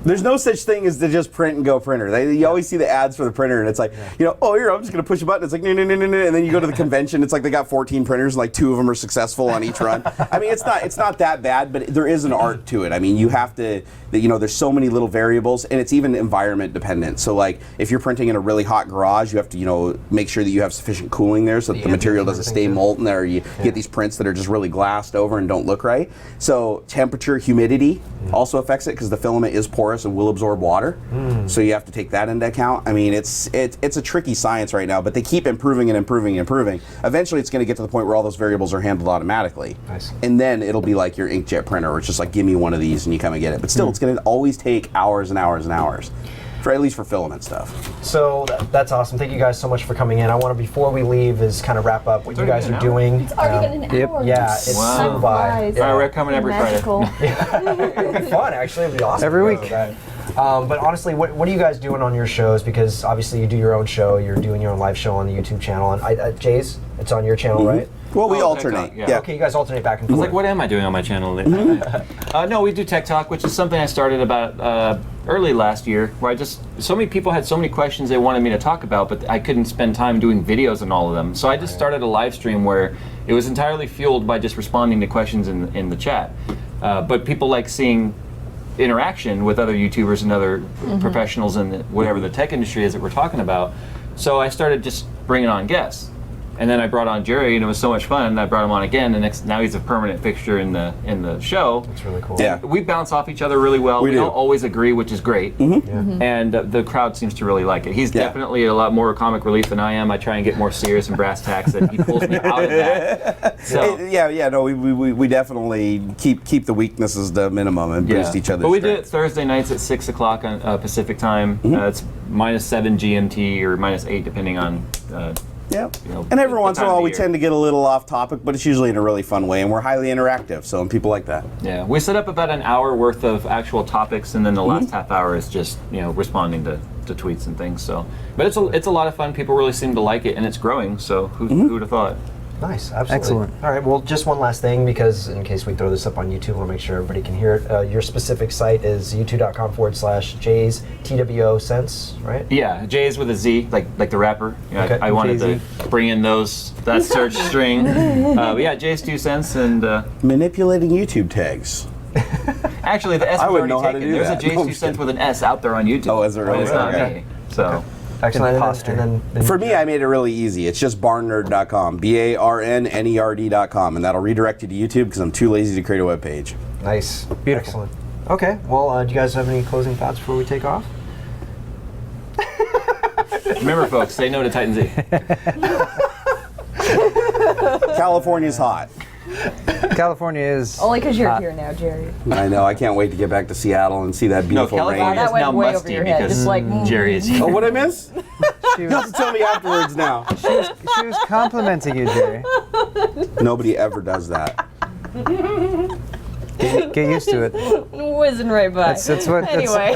There's no such thing as to just print and go printer. You always see the ads for the printer, and it's like, oh, here, I'm just going to push a button. It's like, no, and then you go to the convention. It's like they got 14 printers, and like 2 of them are successful on each run. I mean, it's not that bad, but there is an art to it. I mean, you have to, there's so many little variables, and it's even environment dependent. So like, if you're printing in a really hot garage, you have to, make sure that you have sufficient cooling there so that the material doesn't stay molten there. You get these prints that are just really glassed over and don't look right. So temperature, humidity also affects it because the filament is porous and will absorb water. So you have to take that into account. I mean, it's a tricky science right now, but they keep improving and improving and improving. Eventually, it's going to get to the point where all those variables are handled automatically. Nice. And then it'll be like your inkjet printer, where it's just like, give me one of these and you come and get it. But still, it's going to always take hours and hours and hours. At least for filament stuff. So that's awesome. Thank you guys so much for coming in. I want to, before we leave, is kind of wrap up what you guys are doing. It's already been an hour. Yeah, it's flew by. All right, we're coming every Magical. Friday. It'd be fun, actually. It'd be awesome. Every to go week. to that. But honestly, what are you guys doing on your shows? Because obviously you do your own show. You're doing your own live show on the YouTube channel. And Jay's, it's on your channel, right? Well, we Oh, alternate. TikTok, yeah. Okay, you guys alternate back and I was forth. like, what am I doing on my channel? No, we do Tech Talk, which is something I started about early last year, where so many people had so many questions they wanted me to talk about, but I couldn't spend time doing videos on all of them. So I just started a live stream where it was entirely fueled by just responding to questions in the chat. But people like seeing interaction with other YouTubers and other professionals in whatever the tech industry is that we're talking about. So I started just bringing on guests. And then I brought on Jerry, and it was so much fun. I brought him on again, and now he's a permanent fixture in the show. That's really cool. Yeah. We bounce off each other really well. We do. Don't always agree, which is great. And the crowd seems to really like it. He's definitely a lot more comic relief than I am. I try and get more serious and brass tacks, and he pulls me out of that. So, We definitely keep the weaknesses to minimum and boost each other's But we do it strengths. Thursday nights at 6 o'clock on Pacific time. It's -7 GMT or -8 depending on. Yeah. know, And every the once in a time while of we year. tend to get a little off topic, but it's usually in a really fun way, and we're highly interactive, so and people like that. Yeah, we set up about an hour worth of actual topics, and then the last half hour is just responding to tweets and things. So, but it's a lot of fun. People really seem to like it, and it's growing. So who'd have thought? Nice, absolutely. Excellent. All right, well, just one last thing, because in case we throw this up on YouTube, I want to make sure everybody can hear it. Your specific site is youtube.com/JayzTwoCents, right? Yeah, Jay's with a Z, like the rapper. You know, Okay. I wanted Jay-Z. to bring in that search string. But yeah, Jayz2Cents, and Manipulating YouTube tags. actually the S I was wouldn't already know how to taken. do There's that. a Jayz2Cents with an S out there on YouTube. Oh, is there but really? it's not Okay. me. So. Excellent. Imposter. And then For me, I made it really easy. It's just barnnerd.com, BARNNERD.com, and that'll redirect you to YouTube because I'm too lazy to create a web page. nice. Beautiful. Excellent. Okay, well, do you guys have any closing thoughts before we take off? Remember, folks, say no to Titan Z. California's hot. California is Only because you're hot. here now, Jerry. I know. I can't wait to get back to Seattle and see that No, beautiful California rain. That is went now way over musty your head, because just like, Jerry is here. Oh, what'd I miss? She You have to was, tell me afterwards now. she was complimenting you, Jerry. Nobody ever does that. Get used to it. whizzing right by. That's what. Anyway.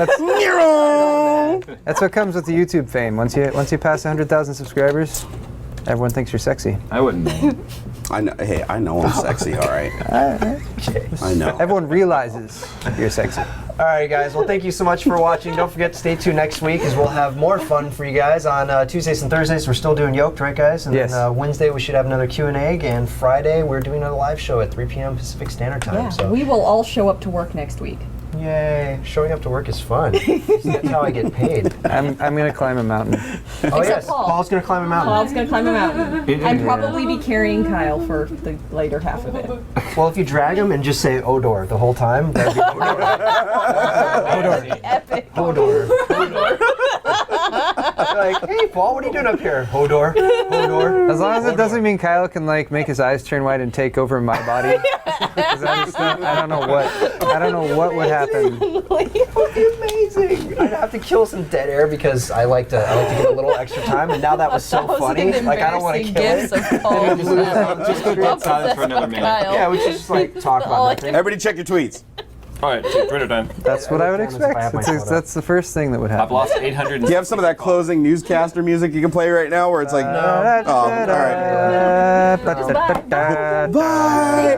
That's what comes with the YouTube fame. Once you pass 100,000 subscribers, everyone thinks you're sexy. I wouldn't. I know. Hey, I know I'm sexy. All right. I know. Everyone realizes you're sexy. All right, guys. Well, thank you so much for watching. Don't forget to stay tuned next week, as we'll have more fun for you guys on Tuesdays and Thursdays. We're still doing Yoked, right, guys? And Yes. then Wednesday we should have another Q&A, and Friday we're doing a live show at 3 p.m. Pacific Standard Time. Yeah, So, we will all show up to work next week. yay! Showing up to work is fun. That's how I get paid. I'm gonna climb a mountain. Oh yes, Paul. Paul's gonna climb a mountain. Paul's gonna climb a mountain. I'd probably be carrying Kyle for the later half of it. Well, if you drag him and just say Odor the whole time, that'd be Epic. Hodor. Like, hey, Paul, what are you doing up here? Hodor. Hodor. As long as it doesn't mean Kyle can like make his eyes turn white and take over my body. 'Cause I don't know what would happen. It would be amazing. I'd have to kill some dead air because I like to get a little extra time, and now that was so funny. Like, I don't want to kill it. Of Paul. Just go dead silence for another minute. Yeah, we should just like talk about nothing. Everybody check your tweets. All right, Twitter time. That's what I would If I have expect. my phone up. That's the first thing that would I've happen. lost 800. Do you have some of that closing newscaster music you can play right now where it's like, No. oh, all right. Ba-da-da-da-da-da-da-da. Bye.